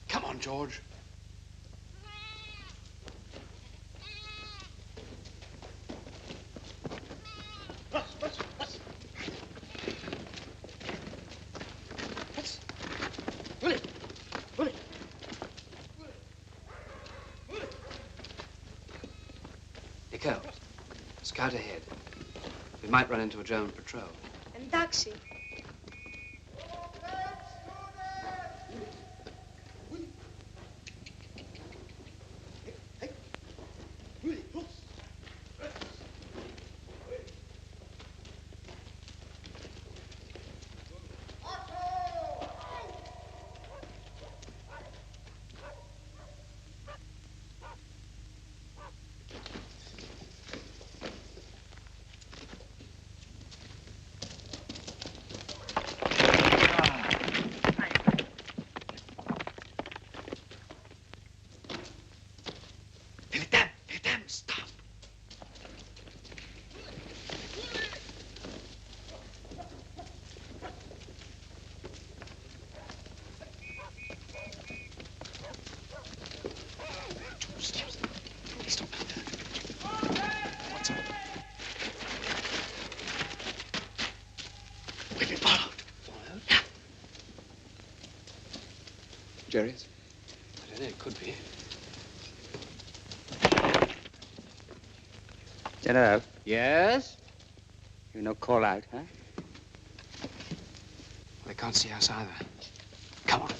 Come on, George. Nicole, scout ahead. We might run into a German patrol. Εντάξει. Jerry's? I don't know, it could be. General. Yes? You no call out, huh? They can't see us either. Come on.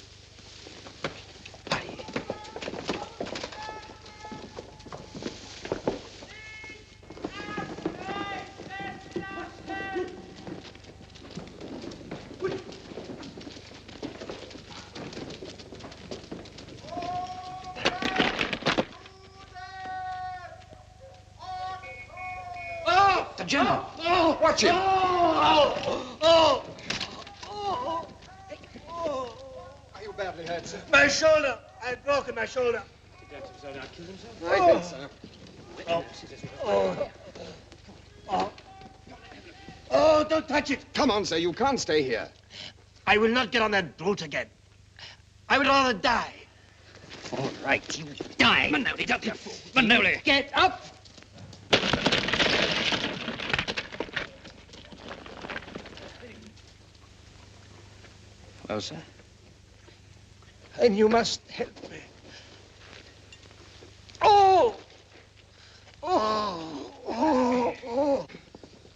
General! Watch him! Are you badly hurt, sir? My shoulder. I've broken my shoulder. Did Dr. kill himself? I think so. Oh, don't touch it. Come on, sir. You can't stay here. I will not get on that brute again. I would rather die. All right, you die. Manoli, don't be a fool. Manoli! Get up! Well, sir? And you must help me. Oh! Oh! Oh! Oh!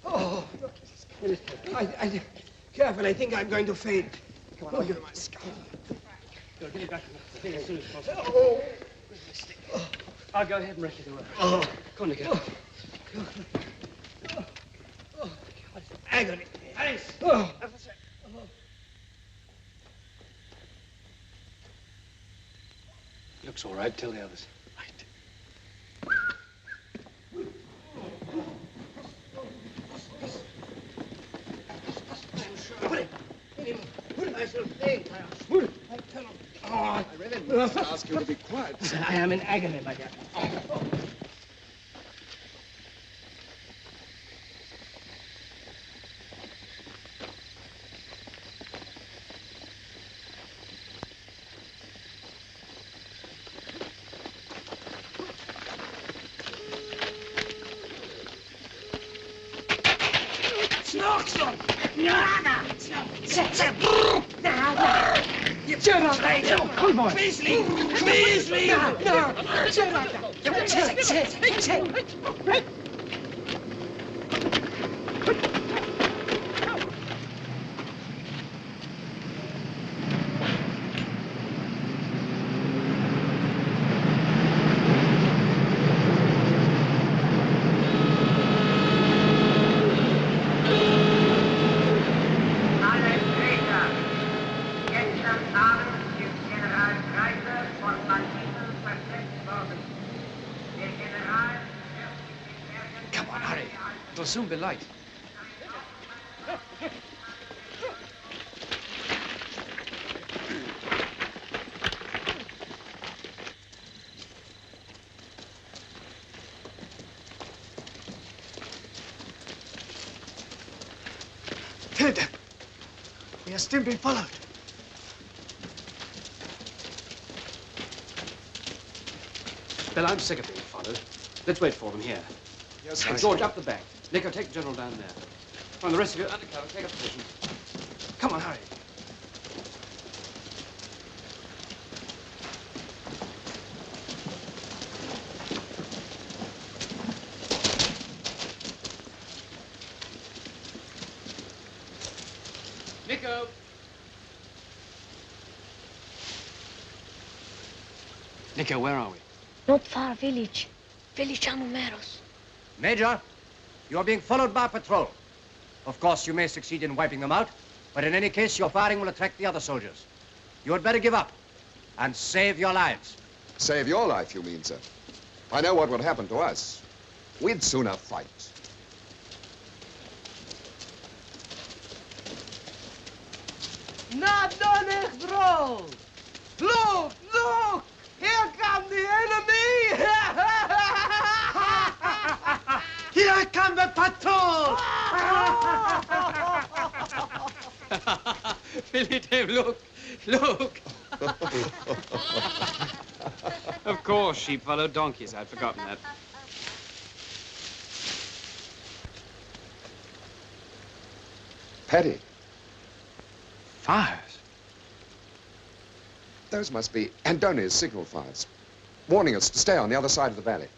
Oh! Careful, I think I'm going to faint. Come on, I'll give him my scarf. Go, get it back to the thing as soon as possible. Oh! I'll go ahead and rescue the way. Oh! Come on, Nicole. Agony. Thanks. Oh! Looks all right. Tell the others. I really must ask you to be quiet, sir. I am in agony, my dear. Snorksel! Nada! Come on! Beasley! Beasley! Come on, hurry. It'll soon be light. Ted, we are still being followed. Bill, I'm sick of being followed. Let's wait for them here. Yes, sir. George, up the back. Nico, take the general down there. Come on, the rest of you, undercover, take up position. Come on, hurry. Nico! Nico, where are we? Not far village. Village Anumeros. Major, you are being followed by a patrol. Of course, you may succeed in wiping them out, but in any case, your firing will attract the other soldiers. You had better give up and save your lives. Save your life, you mean, sir? I know what would happen to us. We'd sooner fight. Not done it, bro! Look! Look! Here come the enemy! Here come the patrol! Philip, look, look. Of course, sheep follow donkeys. I'd forgotten that. Paddy, Fires? those must be Andoni's signal fires, warning us to stay on the other side of the valley.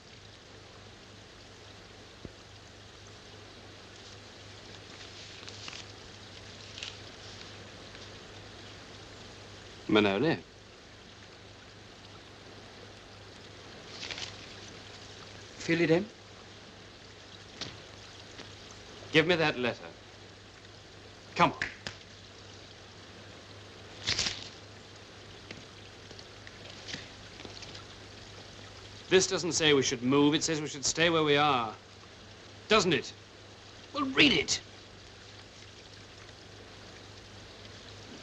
Manoli. Feel it in? Give me that letter. Come on. This doesn't say we should move. It says we should stay where we are. Doesn't it? Well, read it.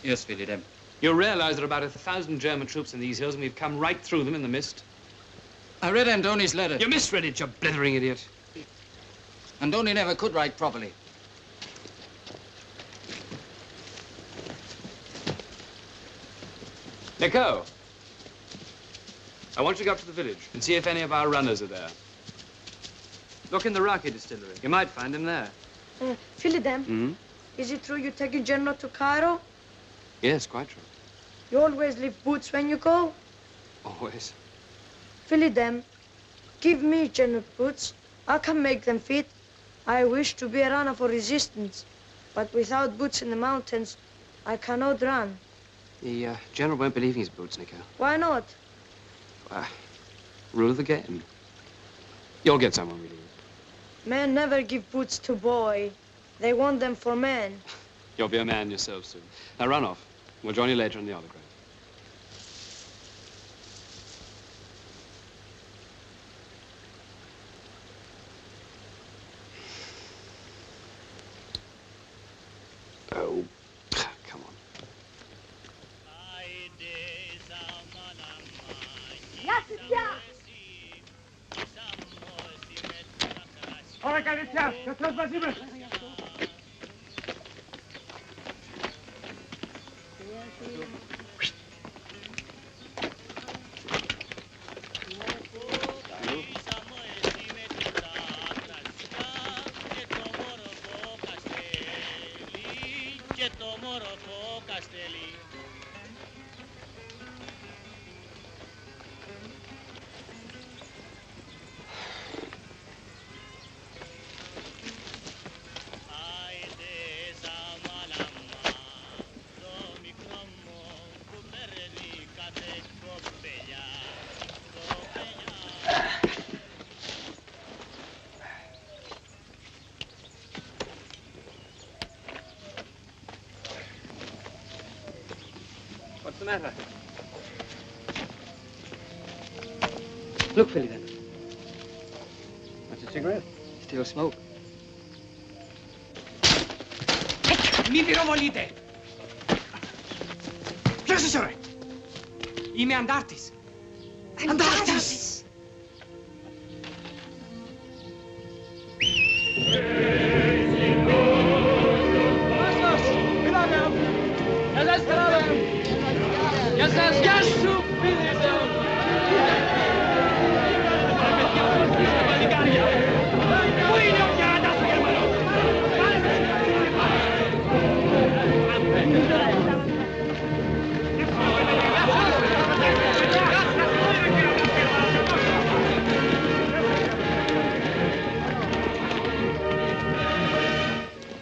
Yes, Philip. You realize there are about 1,000 German troops in these hills, and we've come right through them in the mist. I read Andoni's letter. You misread it, you blithering idiot. Andoni never could write properly. Nico, I want you to go up to the village and see if any of our runners are there. Look in the Rocky distillery. You might find him there. Philip, Hmm? is it true you take your general to Cairo? Yes, quite true. You always leave boots when you go? Always. Philip, give me general boots. I can make them fit. I wish to be a runner for resistance, but without boots in the mountains, I cannot run. The general won't believe in his boots, Nico. Why not? Rule of the game. You'll get someone really. Men never give boots to boy. They want them for men. You'll be a man yourself soon. Now run off. We'll join you later on the other ground. Oh, come on. matter? Look, Philly, then. That's a cigarette. Still smoke. Mi volite! Professore! Ime Andartis! Andartis!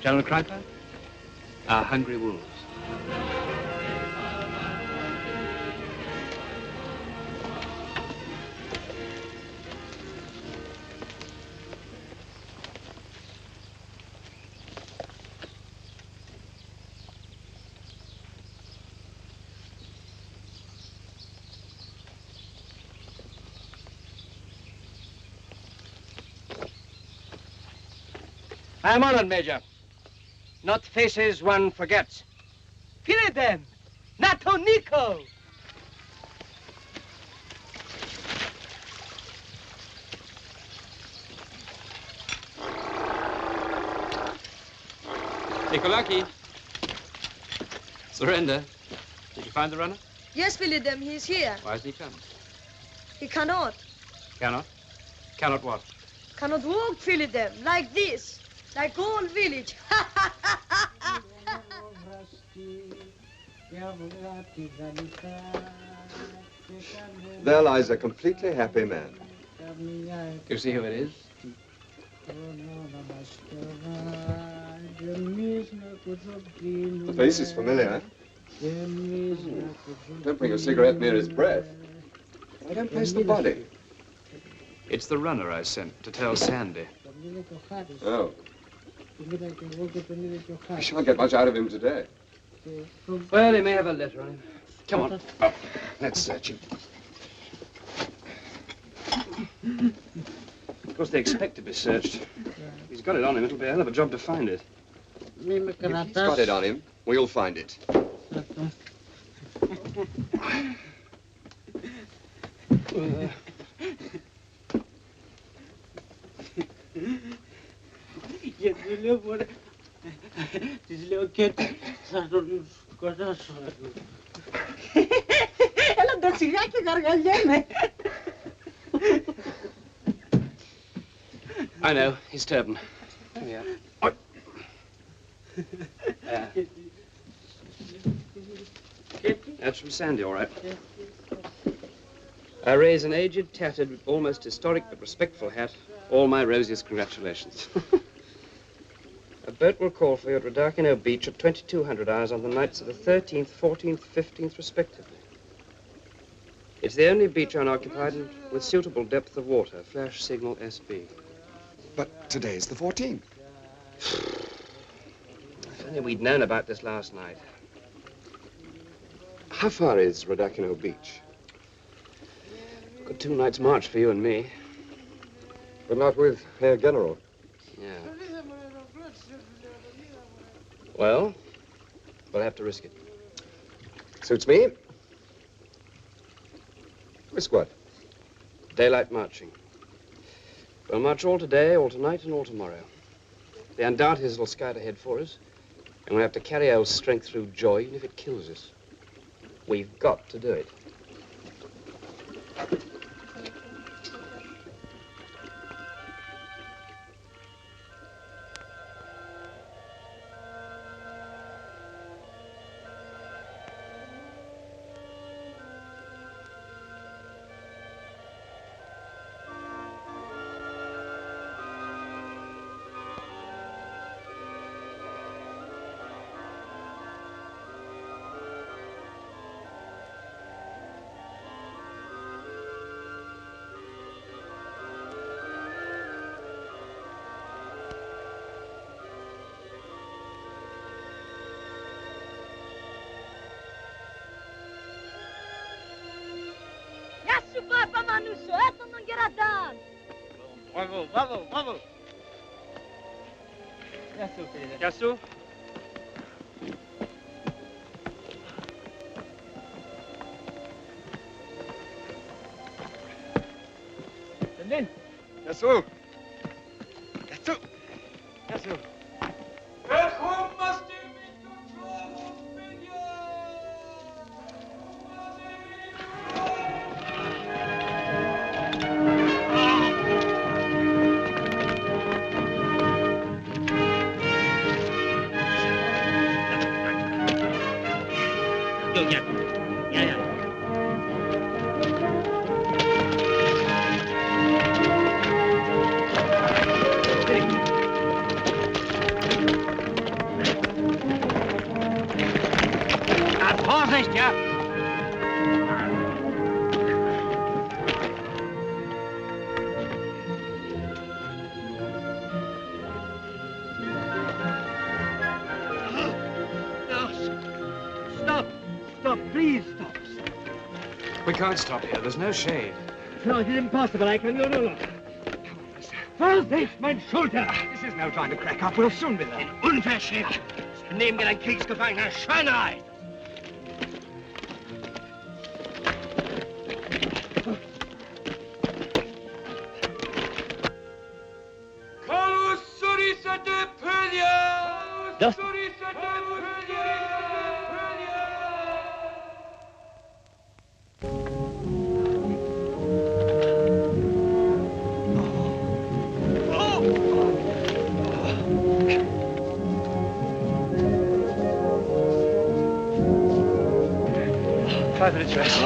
General Kryper, our hungry wolves. I am honored, Major. Not faces one forgets. Kill them! Nato Nico! Nikolaki. Surrender. Did you find the runner? Yes, Willem, he is here. Why has he come? He cannot. Cannot? Cannot what? Cannot walk, Willem, like this. Like whole village. There lies a completely happy man. You see who it is? The face is familiar. Don't bring a cigarette near his breath. I don't place the body. It's the runner I sent to tell Sandy. Oh. I shan't get much out of him today. Well, he may have a letter on him. Come on. Up. Let's search him. Of course, they expect to be searched. If he's got it on him, it'll be a hell of a job to find it. If he's got it on him, we'll find it. I know, his turban. Come here. That's from Sandy, all right. I raise an aged, tattered, almost historic but respectful hat. All my rosiest congratulations. A boat will call for you at Rodakino Beach at 2200 hours on the nights of the 13th, 14th, 15th, respectively. It's the only beach unoccupied and with suitable depth of water. Flash signal SB. But today's the 14th. If only we'd known about this last night. How far is Rodakino Beach? Good 2 nights' march for you and me. But not with Herr General. Yeah. Well, we'll have to risk it. Suits me. Risk what? Daylight marching. We'll march all today, all tonight, and all tomorrow. The Andartes will scout ahead for us, and we'll have to carry our strength through joy, even if it kills us. We've got to do it. Geradan! Bravo, bravo, bravo. Yassou, Philly. Yassou. Send in. Yassou. Yassou. Yassou. Vorsicht, ja! Stop! Stop, please stop. We can't stop here. There's no shade. No, it is impossible. I can no longer. Vorsicht, mein Schulter! This is no time to crack up. We'll soon be there. Unverschämt! Nehmen wir ein Kriegsgefangener, Schweinerei! Das... Five minutes rest.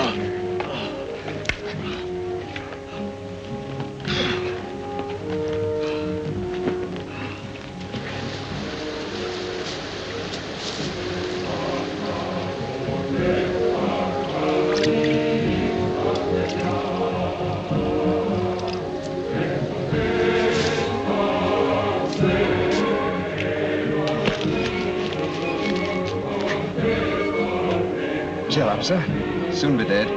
Chill up, sir. Soon be dead.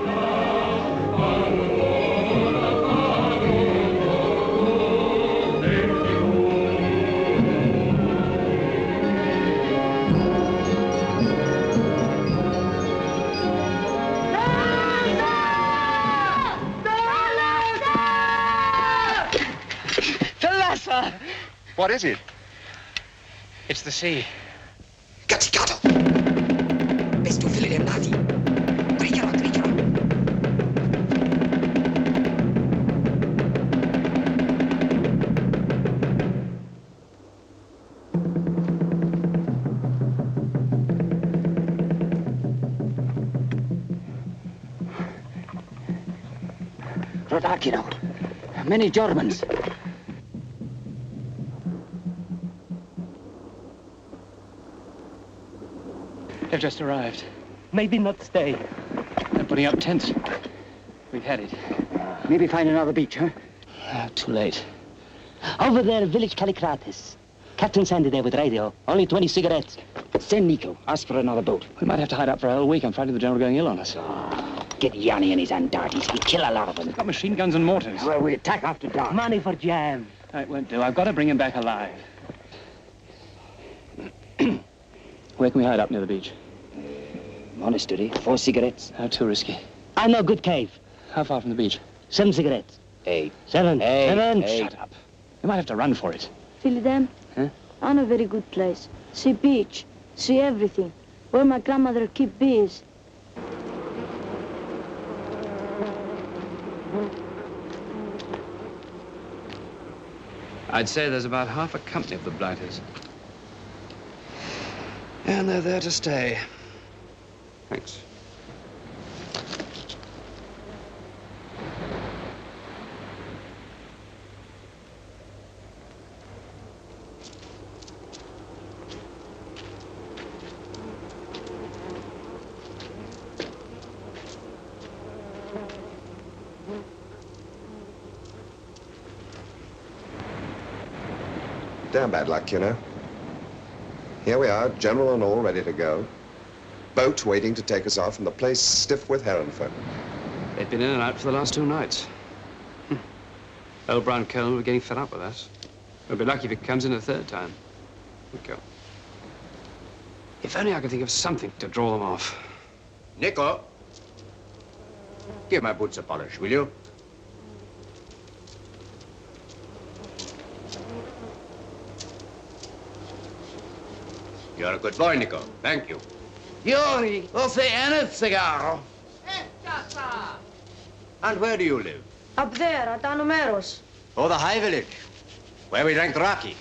Verlasser! What is it? It's the sea. Cazzicato! Bist du Philly dem Nazi? Griechere, Griechere! Rodakino. Many Germans. They've just arrived. Maybe not stay. They're putting up tents. We've had it. Maybe find another beach, huh? Too late. Over there, village Kallikratis. Captain Sandy there with radio. Only 20 cigarettes. Send Nico. Ask for another boat. We might have to hide up for a whole week. I'm frightened of the general going ill on us. Get Yanni and his Andartes. He'll kill a lot of them. We've got machine guns and mortars. Well, we attack after dark. Money for jam. No, it won't do. I've got to bring him back alive. Where can we hide up near the beach? Monastery. 4 cigarettes. How too risky. I know good cave. How far from the beach? 7 cigarettes. 8. 7. 7. Shut up. You might have to run for it. Philly them? Huh? I know a very good place. See beach. See everything. Where my grandmother keep bees. I'd say there's about half a company of the blighters. And they're there to stay. Thanks. Damn bad luck, you know. Here we are, general and all, ready to go. Boat waiting to take us off, and the place stiff with heron folk. They've been in and out for the last 2 nights. Old Brown Colonel will be getting fed up with us. We'll be lucky if it comes in a third time. Okay. If only I could think of something to draw them off. Nico, give my boots a polish, will you? You're a good boy, Nico. Thank you. Yori, we'll say any cigar. And where do you live? Up there at Anomeros. Oh, the high village, where we drank raki.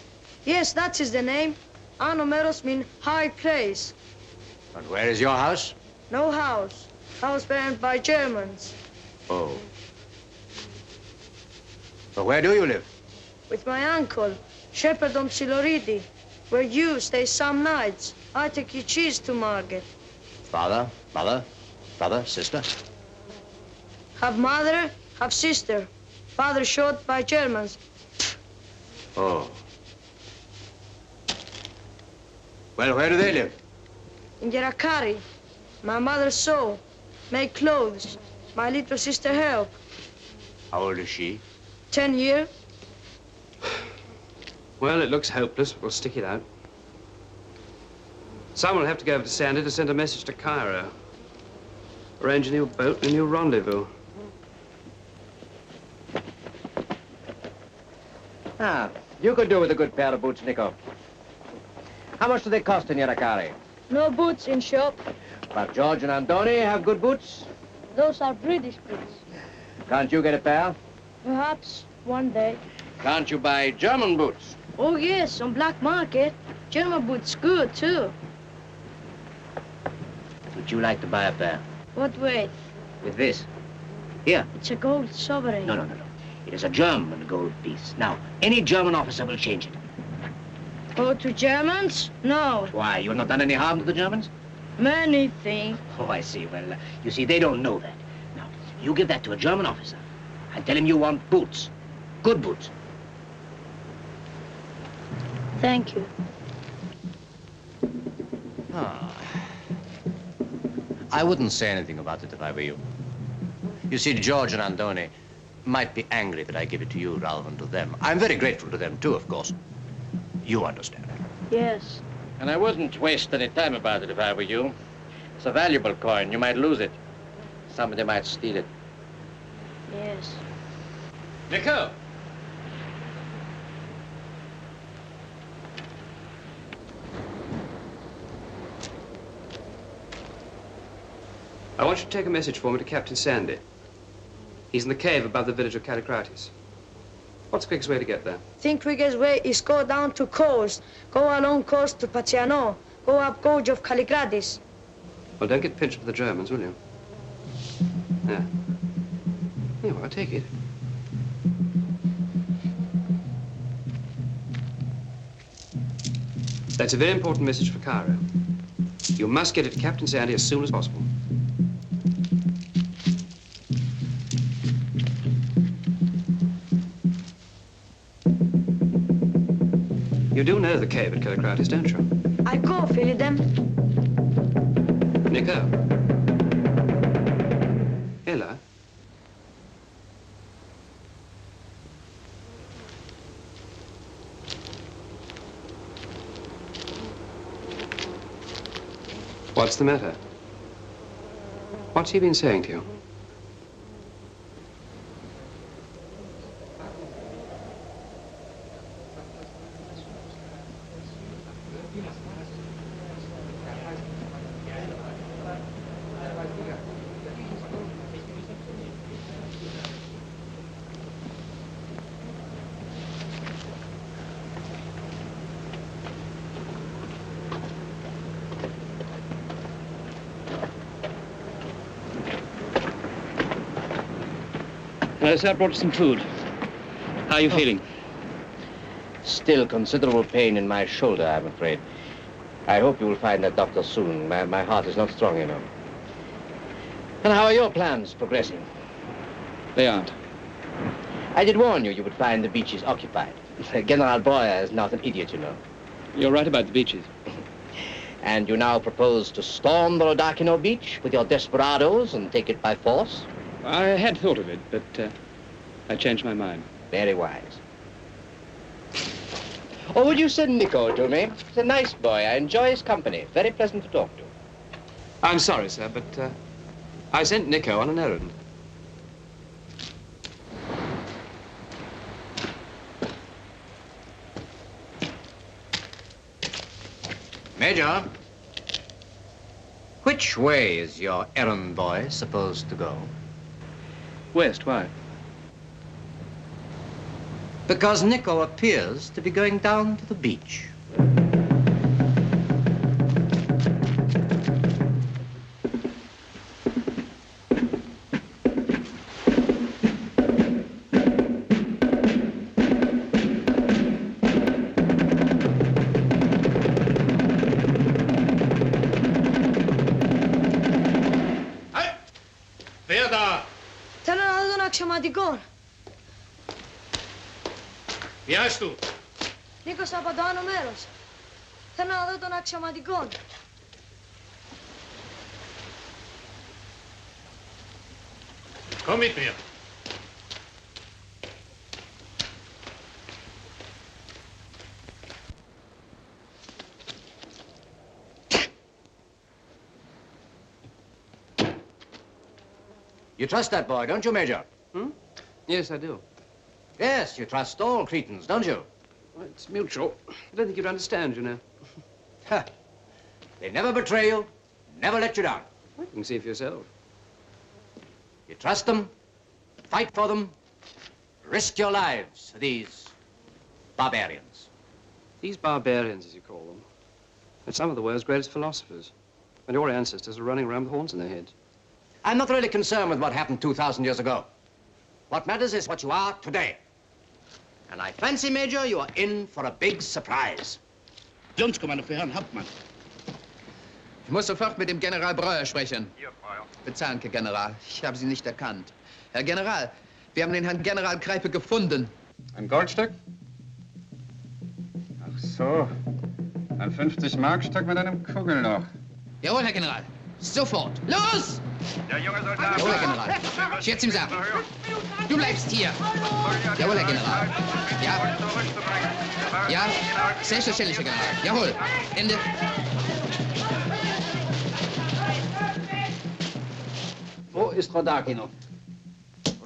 Yes, that is the name. Anomeros means high place. And where is your house? No house. House burned by Germans. Oh. So where do you live? With my uncle, Shepherd Siloridi, where you stay some nights. I take you cheese to market. Father, mother, brother, sister? Have mother, have sister. Father shot by Germans. Oh. Well, where do they live? In Gerakari. My mother sew, make clothes. My little sister help. How old is she? 10 years. Well, it looks hopeless. We'll stick it out. Someone will have to go over to Sandy to send a message to Cairo. Arrange a new boat and a new rendezvous. Ah, you could do with a good pair of boots, Nico. How much do they cost in Yarakari? No boots in shop. But George and Andoni have good boots. Those are British boots. Can't you get a pair? Perhaps one day. Can't you buy German boots? Oh, yes, on black market. German boots good, too. Would you like to buy a pair? What weight? With this. Here. It's a gold sovereign. No. It is a German gold piece. Now, any German officer will change it. Oh, to Germans? No. Why, you have not done any harm to the Germans? Many things. Oh, I see. Well, you see, they don't know that. Now, you give that to a German officer and tell him you want boots. Good boots. Thank you. I wouldn't say anything about it if I were you. You see, George and Andoni might be angry that I give it to you rather than to them. I'm very grateful to them, too, of course. You understand. Yes. And I wouldn't waste any time about it if I were you. It's a valuable coin. You might lose it. Somebody might steal it. Yes. Nico! I want you to take a message for me to Captain Sandy. He's in the cave above the village of Kallikratis. What's the quickest way to get there? Think quickest way is go down to coast. Go along coast to Paciano. Go up gorge of Kallikratis. Well, don't get pinched with the Germans, will you? Yeah. Yeah, well, I'll take it. That's a very important message for Cairo. You must get it to Captain Sandy as soon as possible. You do know the cave at Kallikratis, don't you? I go, Philidem. Nico. Ella. What's the matter? What's he been saying to you? Sir, I brought you some food. How are you feeling? Still considerable pain in my shoulder, I'm afraid. I hope you will find that doctor soon. My heart is not strong enough. And how are your plans progressing? They aren't. I did warn you would find the beaches occupied. General Boyer is not an idiot, you know. You're right about the beaches. And you now propose to storm the Rodakino beach with your desperados and take it by force? I had thought of it, but I changed my mind. Very wise. Oh, would you send Nico to me? He's a nice boy. I enjoy his company. Very pleasant to talk to. I'm sorry, sir, but I sent Nico on an errand. Major, which way is your errand boy supposed to go? West, why? Because Nico appears to be going down to the beach. Wer da? Θέλω να δω τον αξιωματικό. Wie heißt du? Νίκος από το άνω μέρος. Θέλω να δω τον αξιωματικό. Komm mit mir. You trust that boy, don't you, Major? Hmm? Yes, I do. Yes, you trust all Cretans, don't you? Well, it's mutual. I don't think you'd understand, you know. They never betray you, never let you down. Well, you can see for yourself. You trust them, fight for them, risk your lives for these barbarians. These barbarians, as you call them, are some of the world's greatest philosophers. And your ancestors are running around with horns in their heads. I'm not really concerned with what happened 2,000 years ago. What matters is what you are today. And I fancy, Major, you are in for a big surprise. Junskommando für Herrn Hauptmann. Ich muss sofort mit dem General Breuer sprechen. Bezahlenke, General. Ich habe Sie nicht erkannt. Herr General, wir haben den Herrn General Kreipe gefunden. Ein Goldstück? Ach so. Ein 50-Mark-Stück mit einem Kugelloch. Jawohl, Herr General. Sofort. Los! Der junge Soldat. Jawohl, Herr General. Ich werde es ihm sagen. Du bleibst hier. Jawohl, Herr General. Ja. Ja, selbstverständlich, Herr General. Jawohl. Ende. Wo ist Rodakino?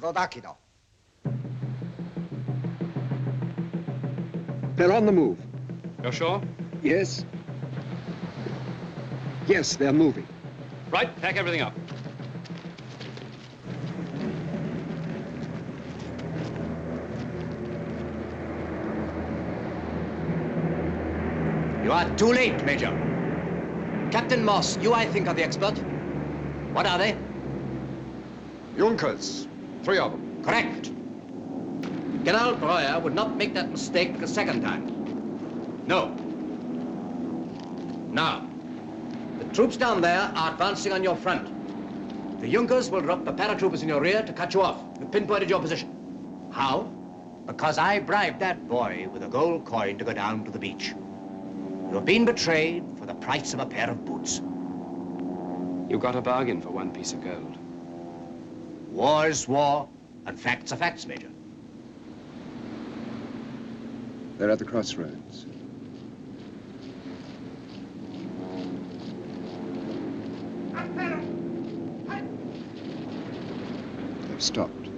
Rodakino. They're on the move. You're sure? Yes. Yes, they're moving. Right, pack everything up. You are too late, Major. Captain Moss, you, I think, are the expert. What are they? Junkers. 3 of them. Correct. General Breuer would not make that mistake a second time. No. Now, the troops down there are advancing on your front. The Junkers will drop the paratroopers in your rear to cut you off. You pinpointed your position. How? Because I bribed that boy with a gold coin to go down to the beach. You have been betrayed for the price of a pair of boots. You got a bargain for 1 piece of gold. War is war, and facts are facts, Major. They're at the crossroads. They've stopped.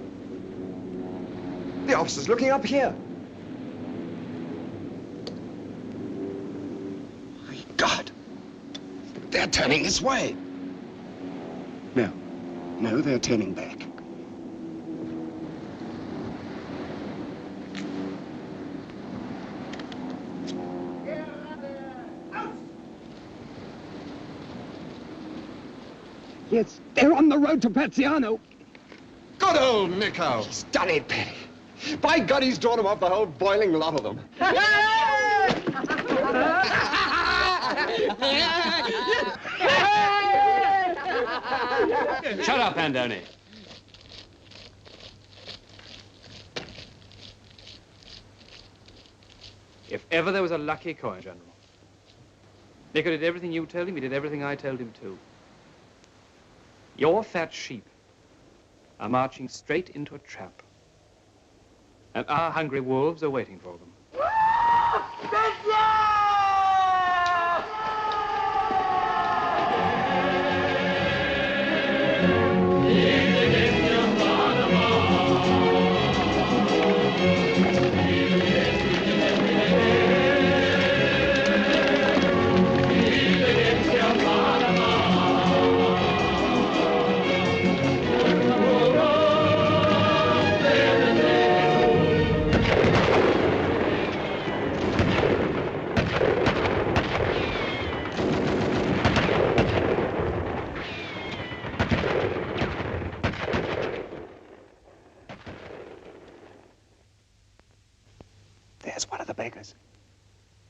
The officer's looking up here. My God! They're turning this way. No, they're turning back. Yes, they're on the road to Pazziano. Good old Nico. He's done it, Penny. By God, he's drawn them off, the whole boiling lot of them. Shut up, Andoni. If ever there was a lucky coin, General. Nico did everything you told him, he did everything I told him too. Your fat sheep are marching straight into a trap. And our hungry wolves are waiting for them. There's one of the beggars.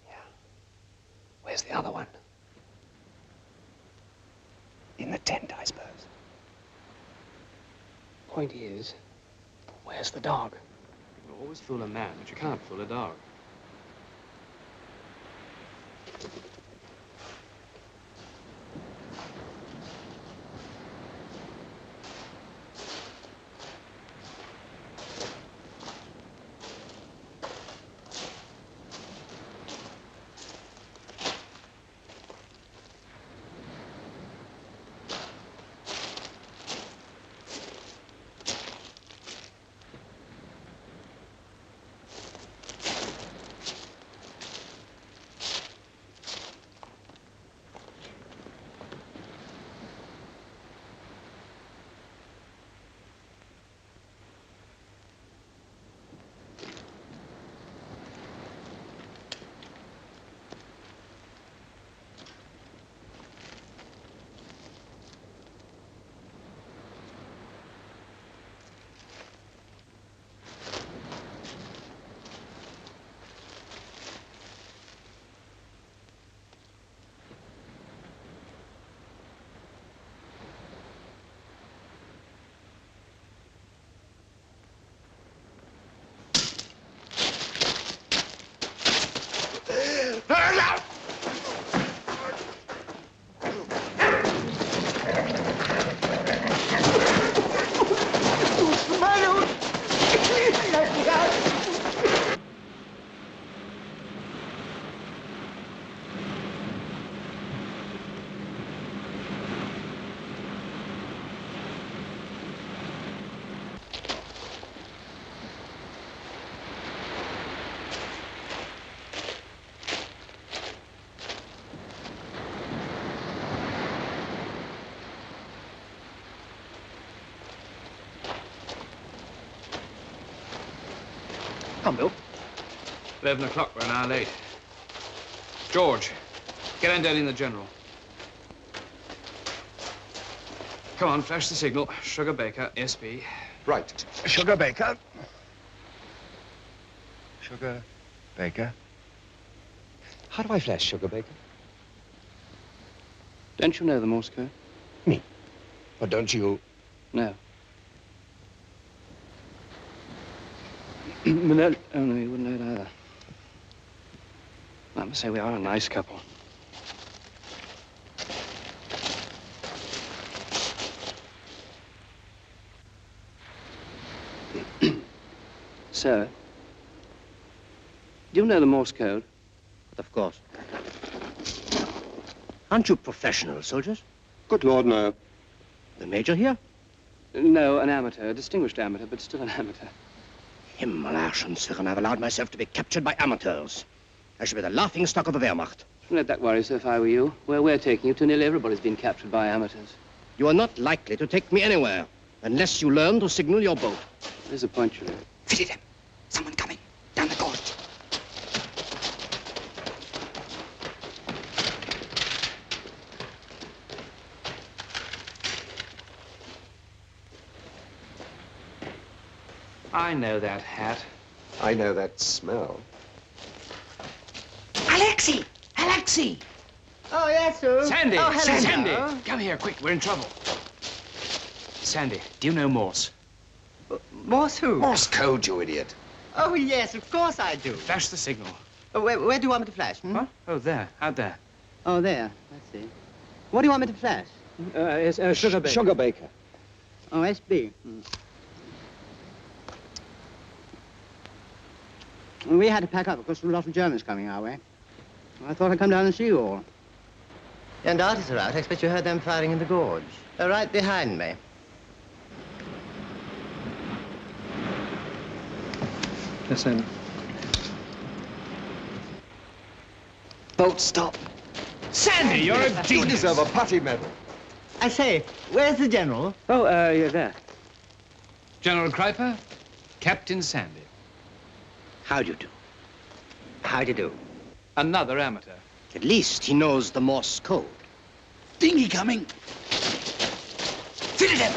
Yeah. Where's the other one? In the tent, I suppose. Point is, where's the dog? You always fool a man, but you can't fool a dog. Come, Bill. 11 o'clock, we're an hour late. George, get Andelli and the General. Come on, flash the signal. Sugar Baker, SB. Right. Sugar Baker. Sugar Baker. How do I flash Sugar Baker? Don't you know the Morse code? Me? Or don't you? No. No, oh no, you wouldn't know it either. I must say we are a nice couple. Sir, do you know the Morse code? Of course. Aren't you professional soldiers? Good Lord, no. The Major here? No, an amateur, a distinguished amateur, but still an amateur. Himmelarschensirren, I've allowed myself to be captured by amateurs. I should be the laughing stock of the Wehrmacht. Don't let that worry, sir, if I were you. Where we're taking you to, nearly everybody's been captured by amateurs. You are not likely to take me anywhere, unless you learn to signal your boat. There's a point, Julie. Pity them. Someone coming. Down the gorge. I know that hat. I know that smell. Alexei! Alexei! Oh, yes, sir. Sandy! Oh, hello. Sandy! Come here, quick, we're in trouble. Sandy, do you know Morse? Morse who? Morse code, you idiot. Oh, yes, of course I do. Flash the signal. Where do you want me to flash? What? Oh, there, out there. Oh, there. Let's see. What do you want me to flash? Sugar Baker. Sugar Baker. Oh, SB. We had to pack up because there were a lot of Germans coming our way. I thought I'd come down and see you all. And artists are out. I expect you heard them firing in the gorge. They're right behind me. Listen. Boat stop. Sandy, you're a genius. You deserve a putty medal. I say, where's the general? Oh, you're there. General Kreiper, Captain Sandy. How do you do? How do you do? Another amateur. At least he knows the Morse code. Dinghy coming. Fill it in.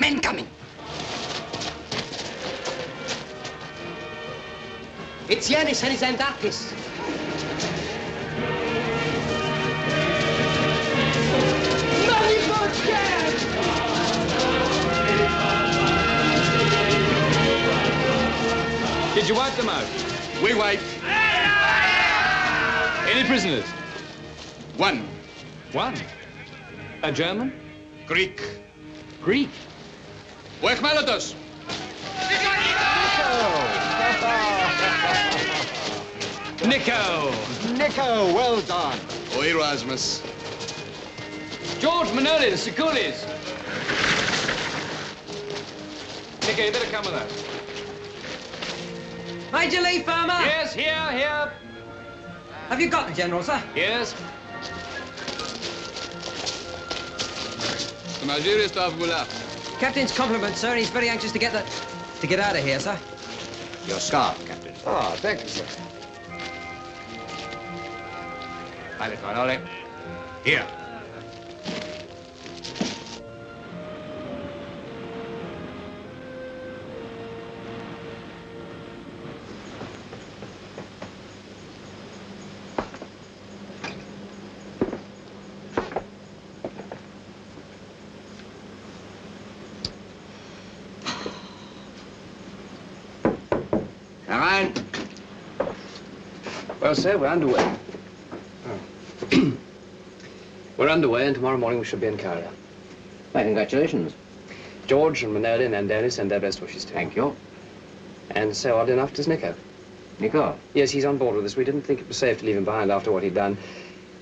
Men coming. It's Yanis and his Antarctis. Did you wipe them out? We wait. Any prisoners? One. One? A German? Greek. Greek? Wek Malados. Nico! Nico, well done. Oh, Erasmus. George Manoli, the Securities. Nico, you better come with us. Major Lee Farmer! Yes, here. Have you got the general, sir? Yes. The Algeria staff will up. Captain's compliments, sir. He's very anxious to get out of here, sir. Your scarf, Captain. Ah, thank you, sir. Pilot Manoli. Here. Herein. Well, sir, we're underway. We're underway, and tomorrow morning we should be in Cairo. Well, congratulations. George and Manoli and Andoni send their best wishes to you. Thank you. And so odd enough does Nico. Nico? Yes, he's on board with us. We didn't think it was safe to leave him behind after what he'd done.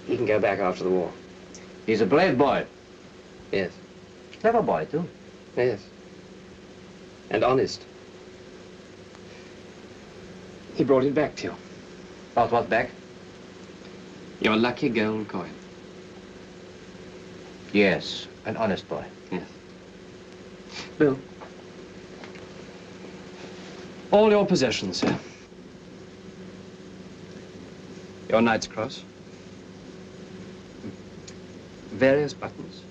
He can go back after the war. He's a brave boy. Yes. Clever boy, too. Yes. And honest. He brought it back to you. Brought what back? Your lucky gold coin. Yes, an honest boy. Yes. Bill. All your possessions, sir. Your Knight's Cross. Various buttons.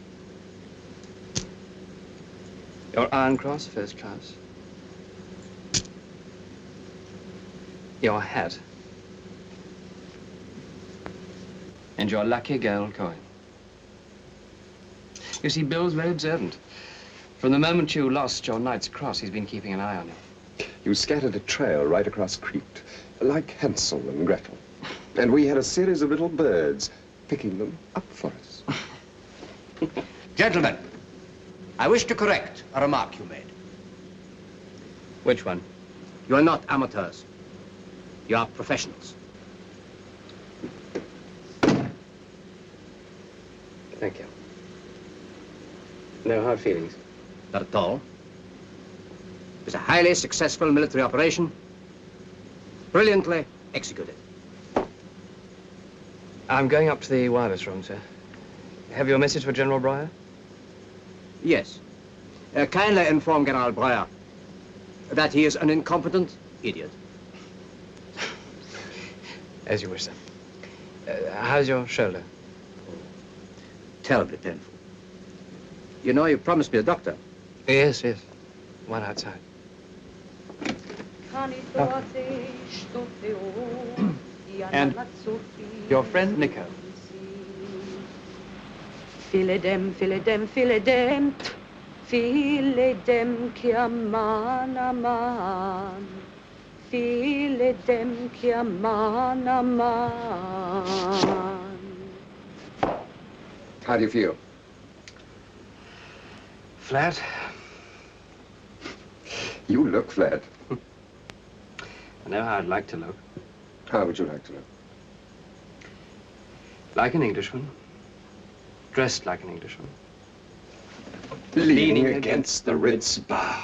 Your Iron Cross, first class. Your hat. And your lucky gold coin. You see, Bill's very observant. From the moment you lost your Knight's Cross, he's been keeping an eye on you. You scattered a trail right across Crete, like Hansel and Gretel. And we had a series of little birds picking them up for us. Gentlemen, I wish to correct a remark you made. Which one? You are not amateurs. You are professionals. Thank you. No hard feelings? Not at all. It was a highly successful military operation, brilliantly executed. I'm going up to the wireless room, sir. Have you a message for General Breuer? Yes. Kindly inform General Breuer that he is an incompetent idiot. As you wish, sir. How's your shoulder? Terribly painful. You know, you promised me a doctor. Yes. One outside. And your friend Nico. Filidem, filidem, filidem, filidem chiaman aman, filidem chiaman aman. How do you feel? Flat? You look flat. I know how I'd like to look. How would you like to look? Like an Englishman. Dressed like an Englishman. Leaning against the Ritz bar.